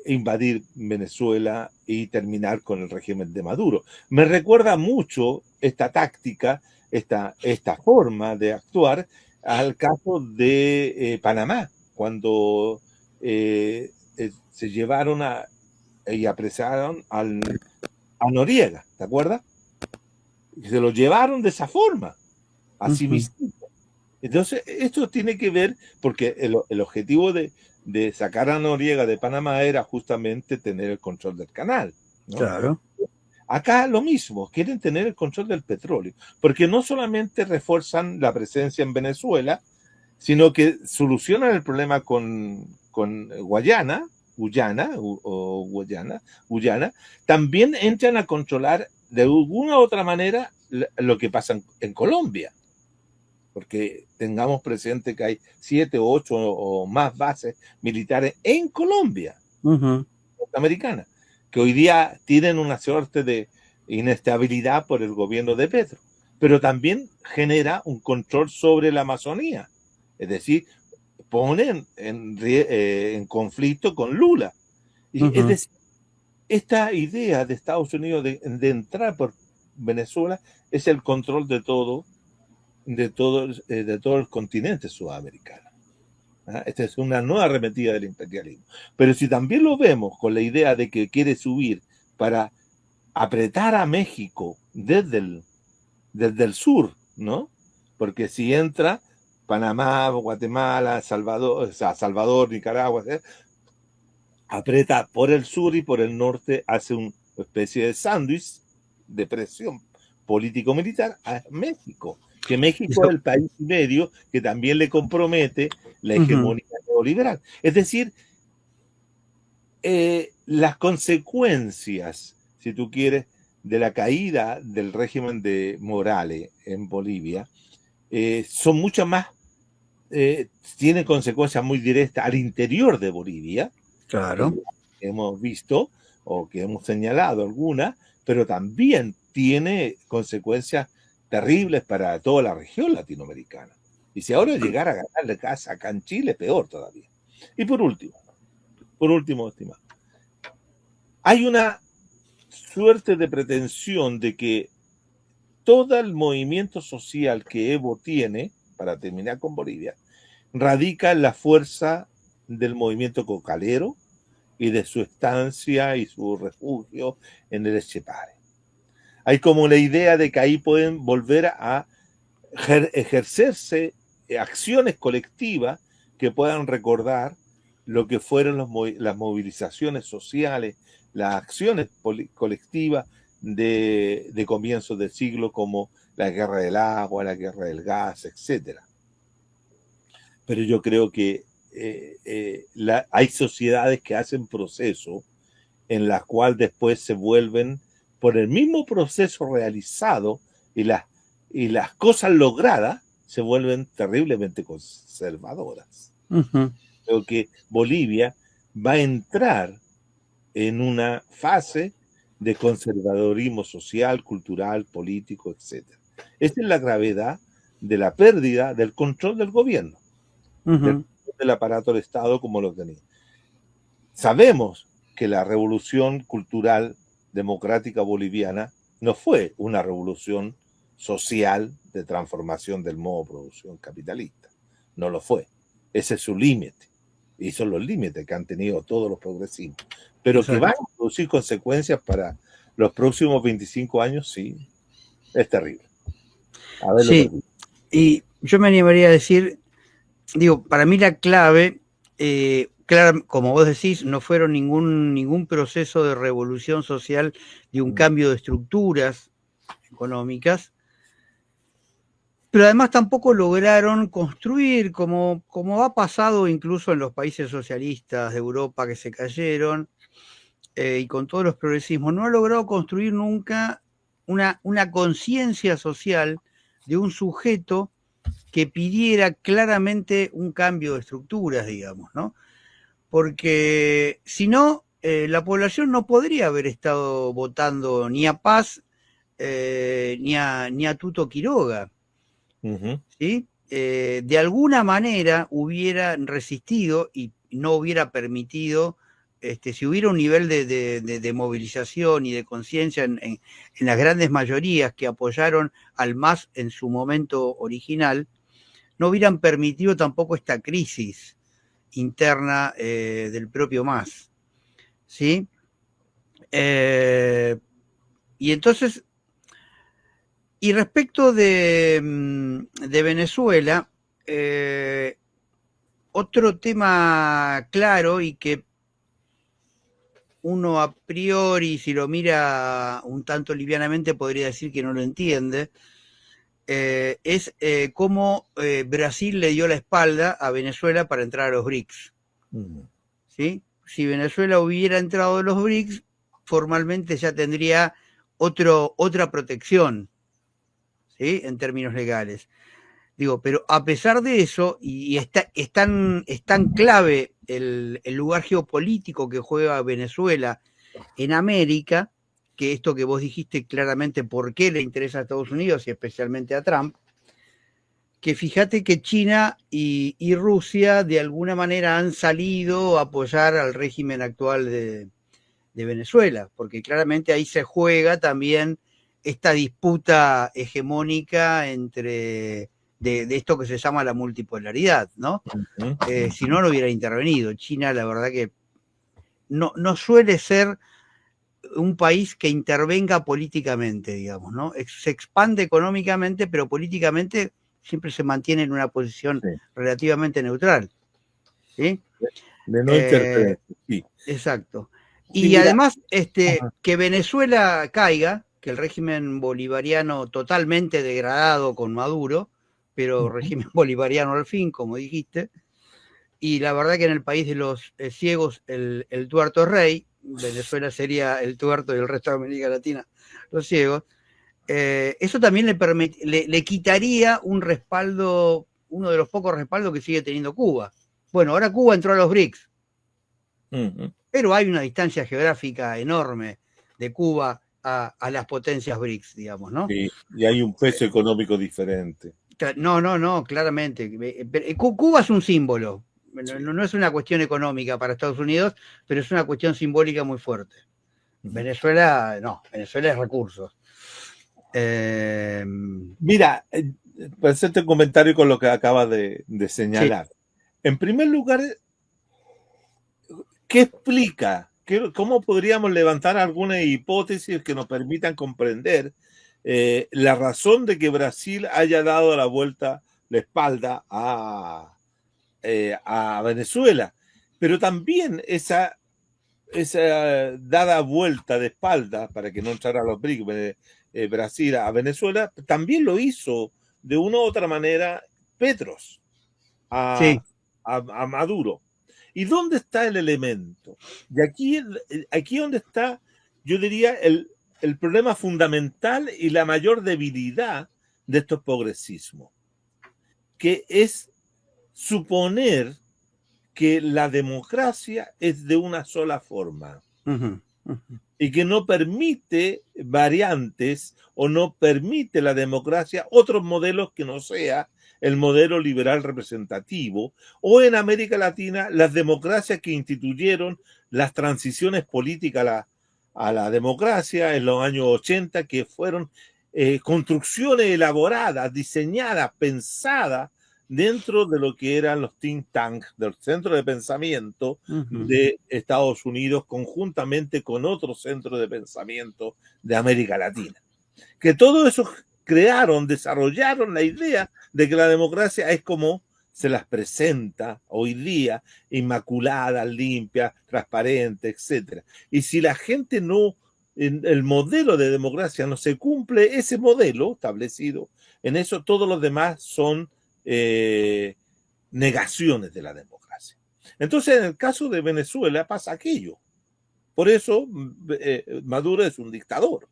invadir Venezuela y terminar con el régimen de Maduro. Me recuerda mucho esta táctica, esta forma de actuar al caso de Panamá, cuando se llevaron y apresaron a Noriega, ¿te acuerdas? Y se lo llevaron de esa forma, así mismo. Entonces, esto tiene que ver, porque el objetivo de sacar a Noriega de Panamá era justamente tener el control del canal, ¿no? Claro. Acá lo mismo, quieren tener el control del petróleo, porque no solamente refuerzan la presencia en Venezuela, sino que solucionan el problema con Guyana, también entran a controlar de alguna u otra manera lo que pasa en Colombia. Porque tengamos presente que hay 7 o 8 o más bases militares en Colombia, norteamericana, que hoy día tienen una suerte de inestabilidad por el gobierno de Petro, pero también genera un control sobre la Amazonía, es decir, ponen en conflicto con Lula. Y, es decir, esta idea de Estados Unidos de entrar por Venezuela es el control de todo el continente sudamericano. Esta es una nueva arremetida del imperialismo. Pero si también lo vemos con la idea de que quiere subir para apretar a México desde el sur, ¿no? Porque si entra Panamá, Guatemala, Salvador, Nicaragua, aprieta por el sur y por el norte, hace una especie de sándwich de presión político-militar a México. Que México es el país medio que también le compromete la hegemonía neoliberal. Es decir, las consecuencias, si tú quieres, de la caída del régimen de Morales en Bolivia son muchas más, tienen consecuencias muy directas al interior de Bolivia. Claro. Que hemos visto o que hemos señalado algunas, pero también tiene consecuencias terribles para toda la región latinoamericana. Y si ahora llegara a ganarle casa acá en Chile, peor todavía. Y por último, estimado, hay una suerte de pretensión de que todo el movimiento social que Evo tiene, para terminar con Bolivia, radica en la fuerza del movimiento cocalero y de su estancia y su refugio en el Etchepare. Hay como la idea de que ahí pueden volver a ejercerse acciones colectivas que puedan recordar lo que fueron las movilizaciones sociales, las acciones colectivas de comienzos del siglo, como la guerra del agua, la guerra del gas, etc. Pero yo creo que hay sociedades que hacen procesos en las cuales después se vuelven, por el mismo proceso realizado y las cosas logradas, se vuelven terriblemente conservadoras. Ujú. Creo que Bolivia va a entrar en una fase de conservadorismo social, cultural, político, etc. Esta es la gravedad de la pérdida del control del gobierno, Ujú. del aparato del Estado como lo tenía. Sabemos que la revolución cultural democrática boliviana no fue una revolución social de transformación del modo de producción capitalista. No lo fue. Ese es su límite. Y son los límites que han tenido todos los progresismos. Pero que van Exacto. a producir consecuencias para los próximos 25 años, sí, es terrible. Haberlo Sí, perdido. y yo me animaría a decir, digo, para mí la clave, como vos decís, no fueron ningún proceso de revolución social, de un cambio de estructuras económicas, pero además tampoco lograron construir, como ha pasado incluso en los países socialistas de Europa que se cayeron, y con todos los progresismos, no ha logrado construir nunca una conciencia social de un sujeto que pidiera claramente un cambio de estructuras, digamos, ¿no? Porque si no, la población no podría haber estado votando ni a Paz ni a Tuto Quiroga, Uh-huh. ¿sí? De alguna manera hubiera resistido y no hubiera permitido, si hubiera un nivel de movilización y de conciencia en las grandes mayorías que apoyaron al MAS en su momento original, no hubieran permitido tampoco esta crisis interna del propio MAS, ¿sí? Y entonces, y respecto de Venezuela, eh, otro tema claro y que uno a priori, si lo mira un tanto livianamente, podría decir que no lo entiende, es cómo Brasil le dio la espalda a Venezuela para entrar a los BRICS. Uh-huh. ¿Sí? Si Venezuela hubiera entrado en los BRICS, formalmente ya tendría otra protección, ¿sí? En términos legales. Digo, pero a pesar de eso, y es tan clave el lugar geopolítico que juega Venezuela en América, que esto que vos dijiste claramente por qué le interesa a Estados Unidos y especialmente a Trump, que fíjate que China y Rusia de alguna manera han salido a apoyar al régimen actual de Venezuela, porque claramente ahí se juega también esta disputa hegemónica de esto que se llama la multipolaridad, ¿no? Uh-huh. Si no, no hubiera intervenido. China, la verdad que no suele ser un país que intervenga políticamente, digamos, ¿no? Se expande económicamente, pero políticamente siempre se mantiene en una posición Sí. relativamente neutral, ¿sí? De no Eh, interferencia, sí. exacto. Sí, Y mira. además, Ajá. que Venezuela caiga, que el régimen bolivariano totalmente degradado con Maduro, pero Uh-huh. régimen bolivariano al fin, como dijiste, y la verdad que en el país de los ciegos el tuerto es rey, Venezuela sería el tuerto y el resto de América Latina los ciegos, eso también le quitaría un respaldo, uno de los pocos respaldos que sigue teniendo Cuba. Bueno, ahora Cuba entró a los BRICS, Uh-huh. pero hay una distancia geográfica enorme de Cuba a las potencias BRICS, digamos, ¿no? Sí, y hay un peso económico diferente. No, claramente. Cuba es un símbolo, Sí. no es una cuestión económica para Estados Unidos, pero es una cuestión simbólica muy fuerte. Uh-huh. Venezuela, no, Venezuela es recursos. Eh, Mira, para hacerte un comentario con lo que acabas de sí, señalar. En primer lugar, ¿qué explica? ¿Cómo podríamos levantar alguna hipótesis que nos permitan comprender la razón de que Brasil haya dado la vuelta, la espalda a Venezuela? Pero también esa dada vuelta de espalda para que no entrara a los BRICS, Brasil a Venezuela, también lo hizo de una u otra manera Petros sí, a Maduro. ¿Y dónde está el elemento? Y aquí donde está, yo diría, el problema fundamental y la mayor debilidad de estos progresismos. que es suponer que la democracia es de una sola forma y que no permite variantes o no permite la democracia otros modelos que no sea el modelo liberal representativo, o en América Latina las democracias que instituyeron las transiciones políticas a la democracia en los años 80, que fueron construcciones elaboradas, diseñadas, pensadas dentro de lo que eran los think tanks, del centro de pensamiento de Estados Unidos, conjuntamente con otros centros de pensamiento de América Latina. Que todo eso desarrollaron la idea de que la democracia es como se las presenta hoy día, inmaculada, limpia, transparente, etc. Y si la gente no, el modelo de democracia no se cumple, ese modelo establecido, en eso todos los demás son negaciones de la democracia. Entonces, en el caso de Venezuela pasa aquello. Por eso Maduro es un dictador.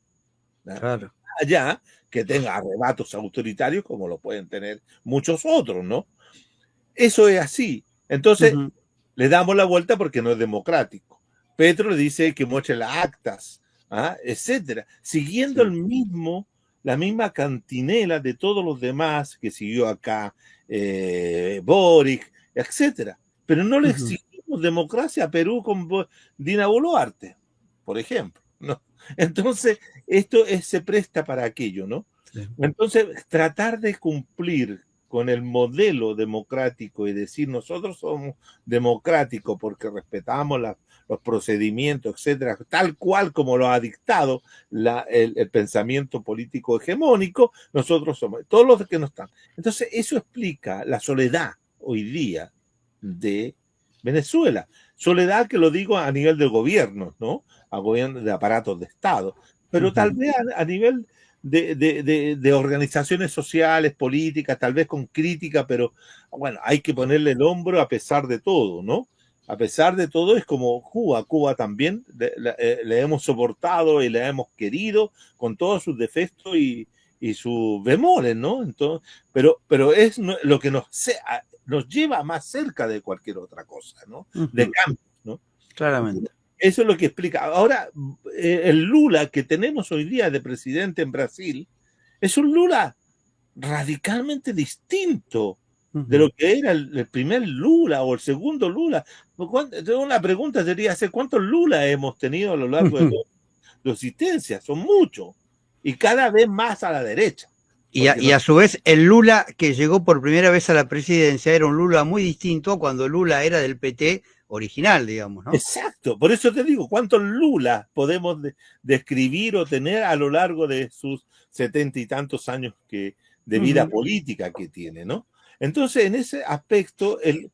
Claro. Allá que tenga arrebatos autoritarios como lo pueden tener muchos otros, ¿no? Eso es así. Entonces, le damos la vuelta porque no es democrático. Petro le dice que moche las actas, etcétera, siguiendo la misma cantinela de todos los demás que siguió acá, Boric, etcétera. Pero no le exigimos democracia a Perú con Dina Boluarte, por ejemplo, ¿no? Entonces, esto se presta para aquello, ¿no? Sí. Entonces, tratar de cumplir con el modelo democrático y decir nosotros somos democráticos porque respetamos los procedimientos, etcétera, tal cual como lo ha dictado el pensamiento político hegemónico, nosotros somos, todos los que no están. Entonces, eso explica la soledad hoy día de Venezuela. Soledad que lo digo a nivel de gobierno, ¿no? A gobierno de aparatos de Estado, pero tal vez a nivel de organizaciones sociales, políticas, tal vez con crítica, pero bueno, hay que ponerle el hombro a pesar de todo, ¿no? A pesar de todo es como Cuba también le hemos soportado y le hemos querido con todos sus defectos y sus bemoles, ¿no? Entonces, pero es lo que nos lleva más cerca de cualquier otra cosa, ¿no? De cambio, ¿no? Claramente. Eso es lo que explica. Ahora, el Lula que tenemos hoy día de presidente en Brasil es un Lula radicalmente distinto de lo que era el primer Lula o el segundo Lula. Una pregunta sería, ¿hace cuántos Lula hemos tenido a lo largo de la existencia? Son muchos. Y cada vez más a la derecha. Y a su vez, el Lula que llegó por primera vez a la presidencia era un Lula muy distinto cuando Lula era del PT original, digamos, ¿no? Exacto, por eso te digo, ¿cuántos Lula podemos describir o tener a lo largo de sus 70 y tantos años de vida política que tiene, ¿no? Entonces, en ese aspecto, el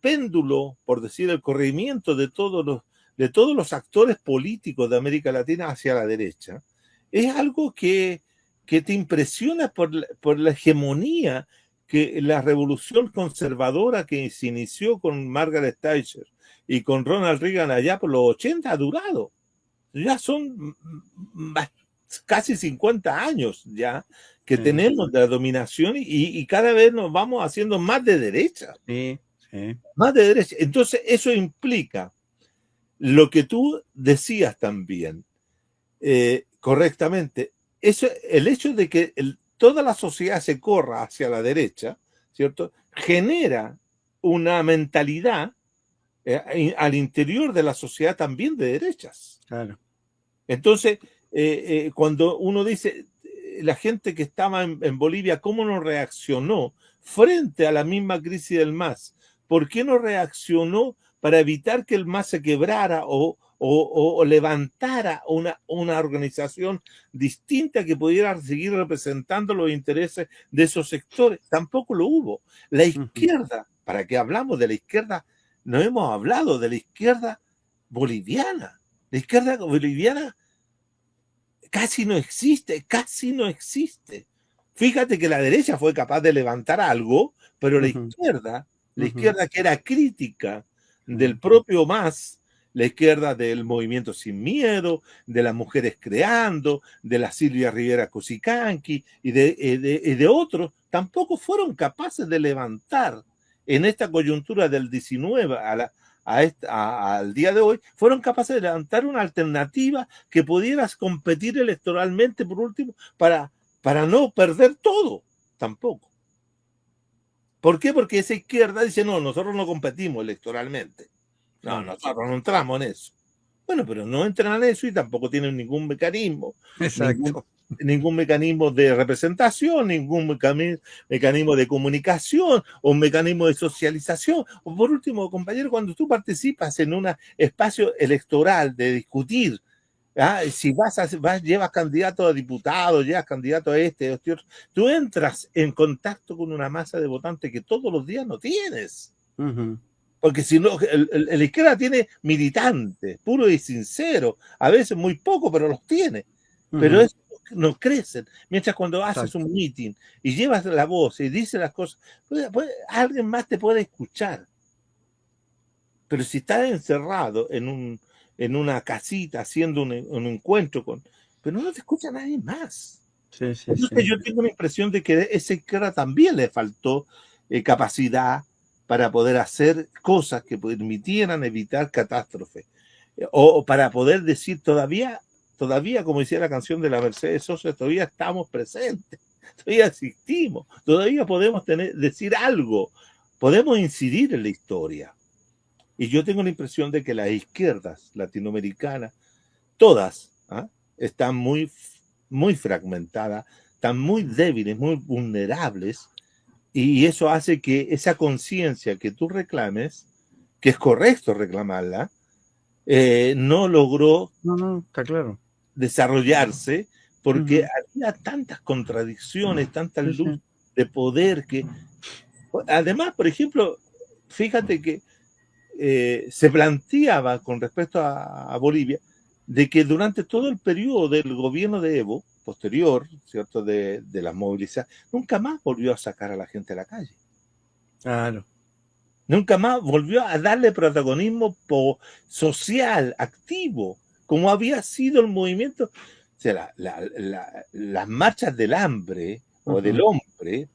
péndulo, por decir, el corrimiento de todos los actores políticos de América Latina hacia la derecha, es algo que te impresiona por la hegemonía que la revolución conservadora que se inició con Margaret Thatcher y con Ronald Reagan allá por los 80 ha durado. Ya son casi 50 años ya que tenemos de la dominación y cada vez nos vamos haciendo más de derecha. Más de derecha. Entonces eso implica lo que tú decías también correctamente. El hecho de que toda la sociedad se corra hacia la derecha, ¿cierto? Genera una mentalidad al interior de la sociedad también de derechas. Claro. Entonces, cuando uno dice, la gente que estaba en Bolivia, ¿cómo no reaccionó frente a la misma crisis del MAS? ¿Por qué no reaccionó para evitar que el MAS se quebrara o levantara una organización distinta que pudiera seguir representando los intereses de esos sectores? Tampoco lo hubo. La izquierda, ¿para qué hablamos de la izquierda? No hemos hablado de la izquierda boliviana. La izquierda boliviana casi no existe. Fíjate que la derecha fue capaz de levantar algo, pero la izquierda que era crítica del propio MAS, la izquierda del movimiento Sin Miedo, de las mujeres creando, de la Silvia Rivera Cusicanqui y de otros, tampoco fueron capaces de levantar en esta coyuntura del 19 al día de hoy, fueron capaces de levantar una alternativa que pudieras competir electoralmente, por último, para no perder todo, tampoco. ¿Por qué? Porque esa izquierda dice, no, nosotros no competimos electoralmente. No, nosotros no entramos en eso. Bueno, pero no entran en eso y tampoco tienen ningún mecanismo, ningún mecanismo de representación, ningún mecanismo de comunicación o un mecanismo de socialización. O por último, compañero, cuando tú participas en un espacio electoral de discutir, si llevas candidato a diputado, llevas candidato a este, tú entras en contacto con una masa de votantes que todos los días no tienes. Porque si no, la izquierda tiene militantes, puros y sinceros, a veces muy poco, pero los tiene. Pero eso no crecen. Mientras cuando haces un meeting y llevas la voz y dices las cosas, alguien más te puede escuchar. Pero si estás encerrado en una casita haciendo un encuentro pero no te escucha nadie más. Entonces yo tengo la impresión de que a esa izquierda también le faltó capacidad para poder hacer cosas que permitieran evitar catástrofes. O para poder decir todavía, como decía la canción de la Mercedes Sosa, todavía estamos presentes, todavía existimos, todavía podemos decir algo, podemos incidir en la historia. Y yo tengo la impresión de que las izquierdas latinoamericanas, todas, están muy, muy fragmentadas, están muy débiles, muy vulnerables, y eso hace que esa conciencia que tú reclames, que es correcto reclamarla, no logró está claro. desarrollarse porque había tantas contradicciones, tantas luchas de poder que, además, por ejemplo, fíjate que se planteaba con respecto a Bolivia de que durante todo el periodo del gobierno de Evo, posterior, ¿cierto?, de las movilizaciones, nunca más volvió a sacar a la gente a la calle. Claro. Nunca más volvió a darle protagonismo social, activo, como había sido el movimiento. O sea, las marchas del hambre o del hombre,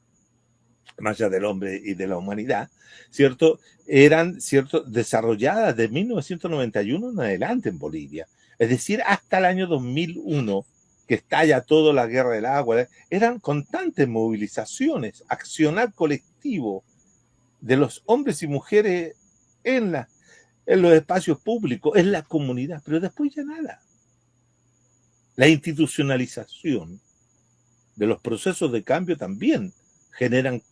marchas del hombre y de la humanidad, ¿cierto?, eran, ¿cierto?, desarrolladas de 1991 en adelante en Bolivia. Es decir, hasta el año 2001, que estalla toda la guerra del agua, eran constantes movilizaciones, accionar colectivo de los hombres y mujeres en los espacios públicos, en la comunidad, pero después ya nada. La institucionalización de los procesos de cambio también generan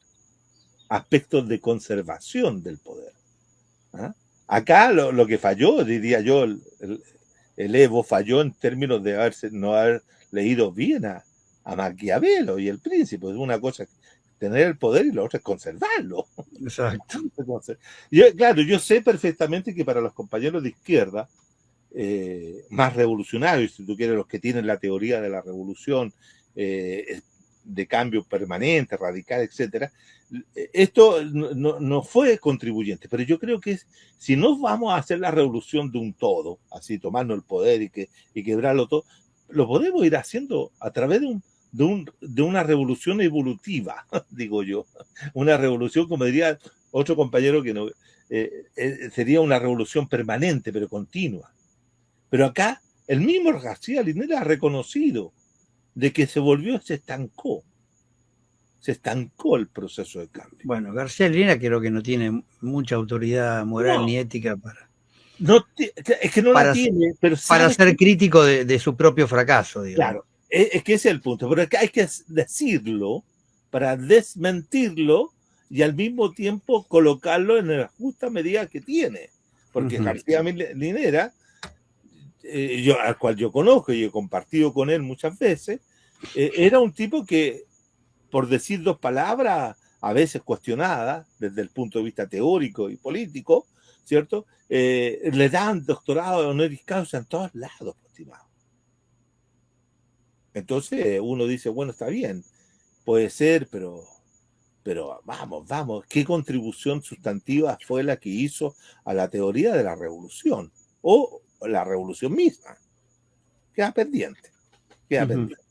aspectos de conservación del poder. Acá lo que falló, diría yo, el Evo falló en términos de no haber leído bien a Maquiavelo y el Príncipe. Es una cosa tener el poder y la otra es conservarlo. Exacto. Claro, yo sé perfectamente que para los compañeros de izquierda, más revolucionarios, si tú quieres, los que tienen la teoría de la revolución, de cambio permanente, radical, etcétera, esto no fue contribuyente, pero yo creo que si no vamos a hacer la revolución de un todo, así tomarnos el poder y quebrarlo todo, lo podemos ir haciendo a través de una revolución evolutiva, digo yo, una revolución, como diría otro compañero, que no, sería una revolución permanente, pero continua. Pero acá el mismo García Linera ha reconocido de que se estancó el proceso de cambio. Bueno, García Linera creo que no tiene mucha autoridad moral ni ética para... es que no la tiene, pero para ser crítico de su propio fracaso, digamos. Claro, es que ese es el punto, pero acá hay que decirlo para desmentirlo y al mismo tiempo colocarlo en la justa medida que tiene, porque García Linera, al cual yo conozco y he compartido con él muchas veces, era un tipo que, por decir dos palabras, a veces cuestionadas desde el punto de vista teórico y político, ¿cierto? Le dan doctorado honoris causa en todos lados, estimado. Entonces uno dice, bueno, está bien, puede ser, pero vamos, ¿qué contribución sustantiva fue la que hizo a la teoría de la revolución? o la revolución misma. Queda pendiente, queda Ujú. pendiente.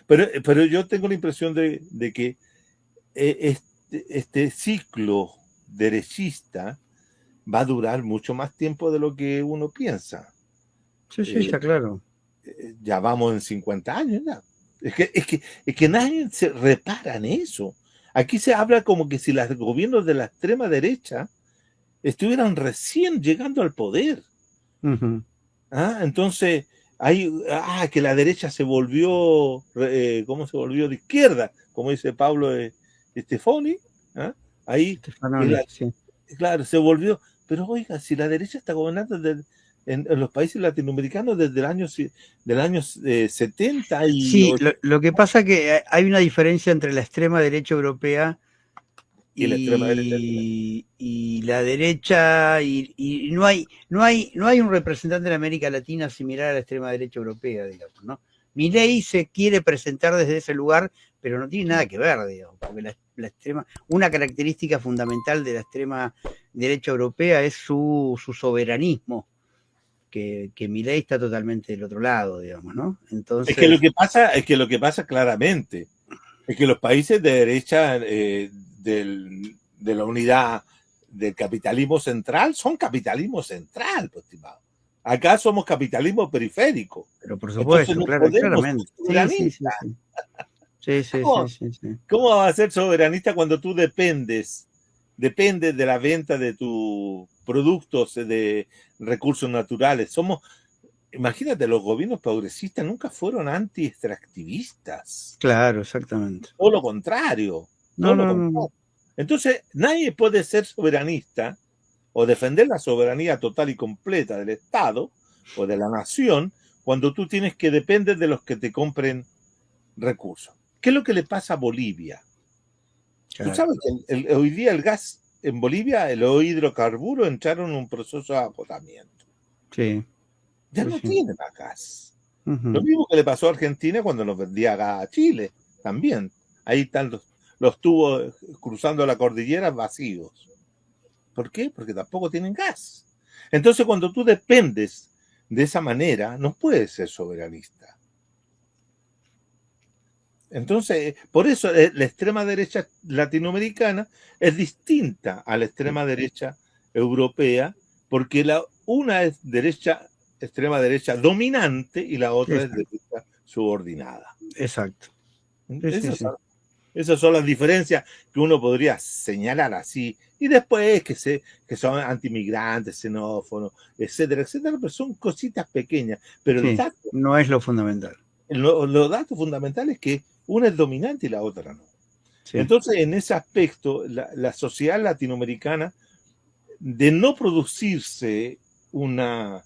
Pero yo tengo la impresión de que este ciclo derechista va a durar mucho más tiempo de lo que uno piensa. Sí, sí, Eh, está claro. ya vamos en 50 años ya. Es que nadie se repara en eso. Aquí se habla como que si los gobiernos de la extrema derecha estuvieran recién llegando al poder. Ujú. ¿Ah? Entonces, que la derecha se volvió, ¿cómo se volvió de izquierda? Como dice Pablo Stefani, ¿ah? Ahí, Stefanoni, sí. claro, se volvió. Pero oiga, si la derecha está gobernando en los países latinoamericanos desde del año 70 y Sí, lo que pasa es que hay una diferencia entre la extrema derecha europea y la extrema derecha. y la derecha, y no hay un representante de América Latina similar a la extrema derecha europea, digamos, ¿no? Milei se quiere presentar desde ese lugar, pero no tiene nada que ver, digamos, porque una característica fundamental de la extrema derecha europea es su soberanismo, que Milei está totalmente del otro lado, digamos, ¿no? Es que lo Entonces, que pasa, claramente es que los países de derecha de la unidad del capitalismo central son capitalismo central, pues, estimado. Acá somos capitalismo periférico. pero por Entonces supuesto, no claro, podemos claramente. ser Sí, sí, sí, soberanistas. sí. Sí, sí, sí, ¿Cómo, sí, sí. cómo vas a ser soberanista cuando tú dependes de la venta de tus productos de recursos naturales? Imagínate, los gobiernos progresistas nunca fueron anti-extractivistas. Claro, exactamente. Todo lo contrario, todo No, lo no, no, no. contrario. Entonces, nadie puede ser soberanista o defender la soberanía total y completa del Estado o de la nación cuando tú tienes que depender de los que te compren recursos. ¿Qué es lo que le pasa a Bolivia? Tú Claro. sabes que hoy día el gas en Bolivia, los hidrocarburos entraron en un proceso de agotamiento. Sí, Ya sí, no sí. tiene más gas. Lo Ujú. mismo que le pasó a Argentina cuando nos vendía gas a Chile, también. Ahí están los tubos cruzando la cordillera vacíos. ¿Por qué? Porque tampoco tienen gas. Entonces, cuando tú dependes de esa manera, no puedes ser soberanista. Entonces, por eso la extrema derecha latinoamericana es distinta a la extrema derecha europea, porque una es extrema derecha dominante y la otra es Exacto, derecha subordinada. exacto. Sí, sí, Esas sí. son, esas son las diferencias que uno podría señalar así. Y después que son antimigrantes, xenófonos, etcétera, etcétera, pero son cositas pequeñas. Pero Sí, no es lo fundamental. los datos fundamentales es que una es dominante y la otra no. Sí, Entonces, en ese aspecto, la sociedad latinoamericana, de no producirse una,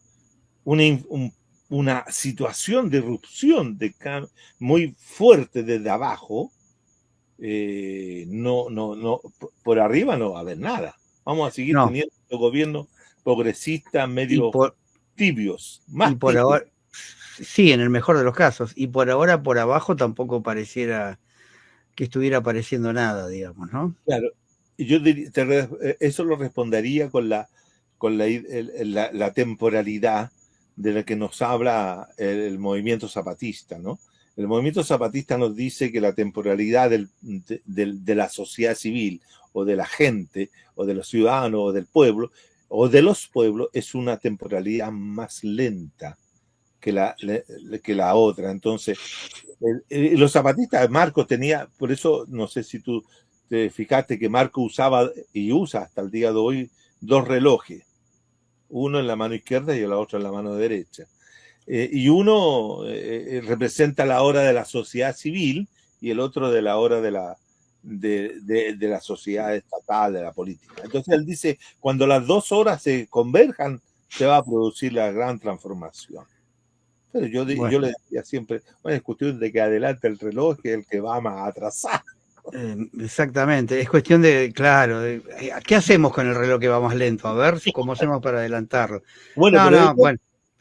un- una situación de irrupción muy fuerte desde abajo, no, por arriba no va a haber nada. Vamos a seguir no. teniendo gobiernos progresistas Y medio por, tibios, y más por tibios. ahora, sí, en el mejor de los casos. Y por ahora, por abajo, tampoco pareciera que estuviera apareciendo nada, digamos, ¿no? Claro, y yo eso lo respondería con la temporalidad de la que nos habla el movimiento zapatista, ¿no? El movimiento zapatista nos dice que la temporalidad de la sociedad civil o de la gente o de los ciudadanos o del pueblo o de los pueblos es una temporalidad más lenta que la otra. Entonces, los zapatistas, Marcos tenía, por eso no sé si tú te fijaste que Marco usaba y usa hasta el día de hoy dos relojes, uno en la mano izquierda y el otro en la mano derecha. Y uno representa la hora de la sociedad civil y el otro de la hora de la sociedad estatal, de la política. Entonces él dice, cuando las dos horas se converjan, se va a producir la gran transformación. Pero Bueno, yo le decía siempre, bueno, es cuestión de que adelante el reloj, que es el que va más atrasado. exactamente. Es cuestión de, claro, ¿qué hacemos con el reloj que va más lento? A ver cómo hacemos para adelantarlo. Bueno, No, pero no, bueno.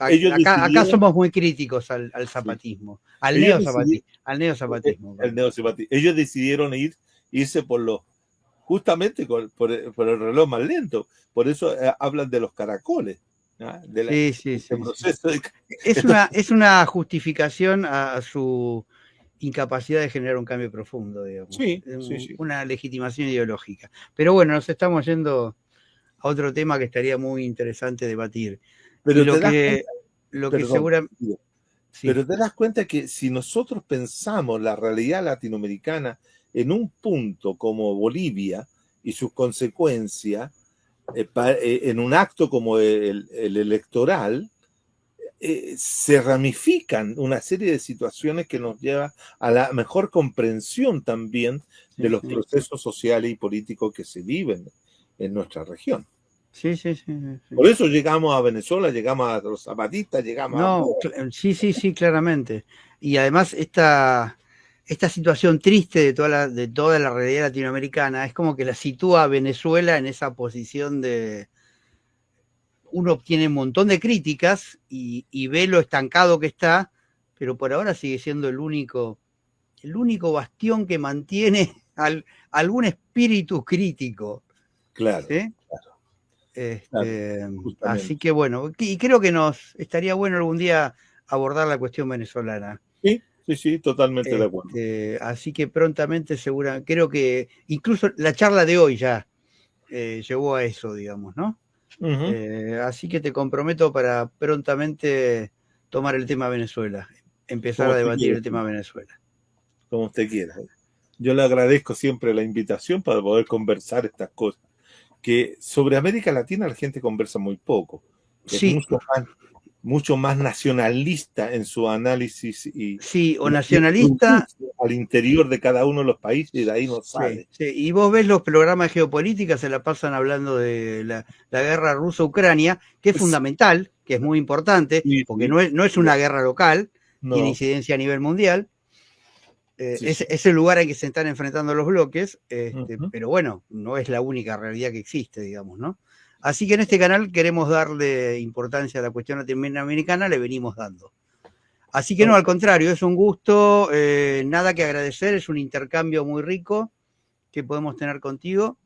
ellos Acá decidieron, somos muy críticos al sí, zapatismo, al ellos decidieron, neozapatismo, el perdón. neozapatismo, ellos decidieron irse justamente por el reloj más lento. Por eso hablan de los caracoles. ¿ah? Sí, sí, Este sí, sí. proceso de... Es una justificación a su incapacidad de generar un cambio profundo, digamos. Sí, sí, sí. Una legitimación ideológica. Pero bueno, nos estamos yendo a otro tema que estaría muy interesante debatir. Y Pero te das cuenta, lo que perdón, seguramente... Sí, pero te das cuenta que si nosotros pensamos la realidad latinoamericana en un punto como Bolivia y sus consecuencias, en un acto como el electoral, se ramifican una serie de situaciones que nos lleva a la mejor comprensión también de sí, los sí. procesos sociales y políticos que se viven en nuestra región. Sí, sí, sí, sí, sí. Por eso llegamos a Venezuela, llegamos a los zapatistas, llegamos a... No, sí, sí, sí, claramente. Y además esta situación triste de toda la realidad latinoamericana es como que la sitúa a Venezuela en esa posición de... Uno obtiene un montón de críticas y ve lo estancado que está, pero por ahora sigue siendo el único bastión que mantiene algún espíritu crítico. Claro, ¿Sí? claro, Así justamente. que bueno, y creo que nos estaría bueno algún día abordar la cuestión venezolana. Sí, sí, sí, totalmente de acuerdo. Así que prontamente, creo que incluso la charla de hoy ya llevó a eso, digamos, ¿no? Ujú. Así que te comprometo para prontamente tomar el tema Venezuela, empezar Como a usted debatir quiera, el tema Venezuela. como usted quiera. Yo le agradezco siempre la invitación para poder conversar estas cosas, que sobre América Latina la gente conversa muy poco. Es Sí, mucho más nacionalista en su análisis sí, o y nacionalista. al interior de cada uno de los países y de ahí no Sí, sale. sí. Y vos ves los programas de geopolítica, se la pasan hablando de la guerra ruso-ucrania, que es fundamental, que es muy importante, Sí, porque sí, no es una guerra local, tiene no, incidencia a nivel mundial. sí, sí. Es el lugar en que se están enfrentando los bloques, Ujú. pero bueno, no es la única realidad que existe, digamos, ¿no? Así que en este canal queremos darle importancia a la cuestión latinoamericana, le venimos dando. Así que no, al contrario, es un gusto, nada que agradecer, es un intercambio muy rico que podemos tener contigo,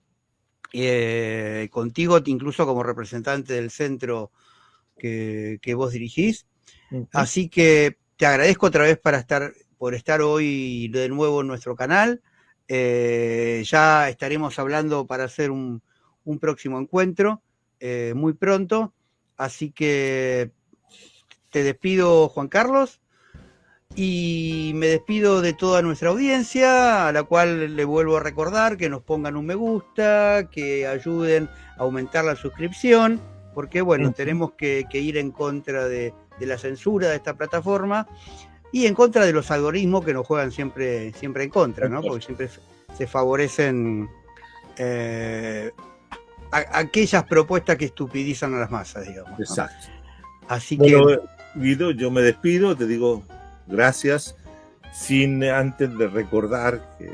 contigo incluso como representante del centro que vos dirigís. Ujú. Así que te agradezco otra vez por estar hoy de nuevo en nuestro canal. Ya estaremos hablando para hacer un próximo encuentro muy pronto. Así que te despido, Juan Carlos, y me despido de toda nuestra audiencia, a la cual le vuelvo a recordar que nos pongan un me gusta, que ayuden a aumentar la suscripción, porque bueno, Ujú. tenemos que ir en contra de la censura de esta plataforma y en contra de los algoritmos que nos juegan siempre, siempre en contra, ¿no? Porque siempre se favorecen aquellas propuestas que estupidizan a las masas, digamos, ¿no? Exacto. Así que... Bueno, Guido, yo me despido, te digo gracias, sin antes de recordar que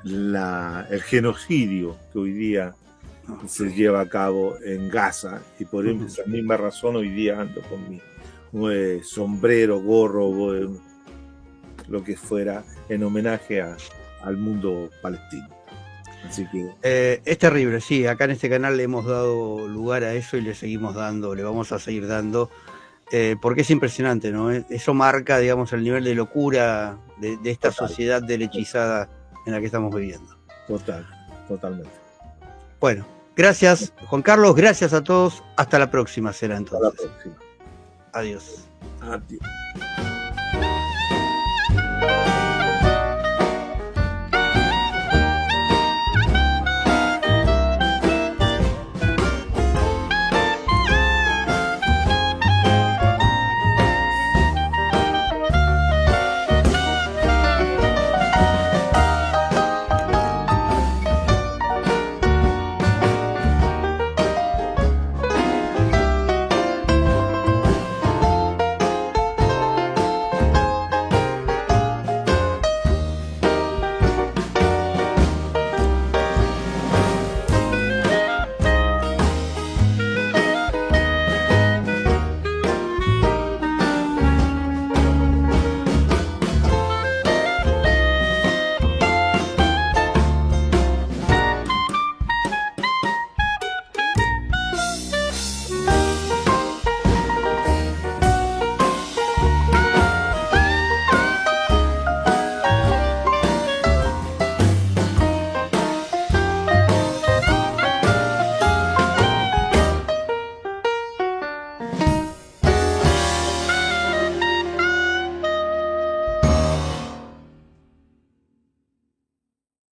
el genocidio que hoy día se lleva a cabo en Gaza, y por esa misma razón hoy día ando con mi sombrero, gorro, lo que fuera, en homenaje al mundo palestino. Así que... es terrible, sí, acá en este canal le hemos dado lugar a eso y le seguimos dando, le vamos a seguir dando, porque es impresionante, ¿no? Eso marca, digamos, el nivel de locura de esta Total, sociedad derechizada en la que estamos viviendo. totalmente. Bueno, gracias, Juan Carlos, gracias a todos, hasta la próxima será Hasta la entonces. próxima. Adiós. Adiós.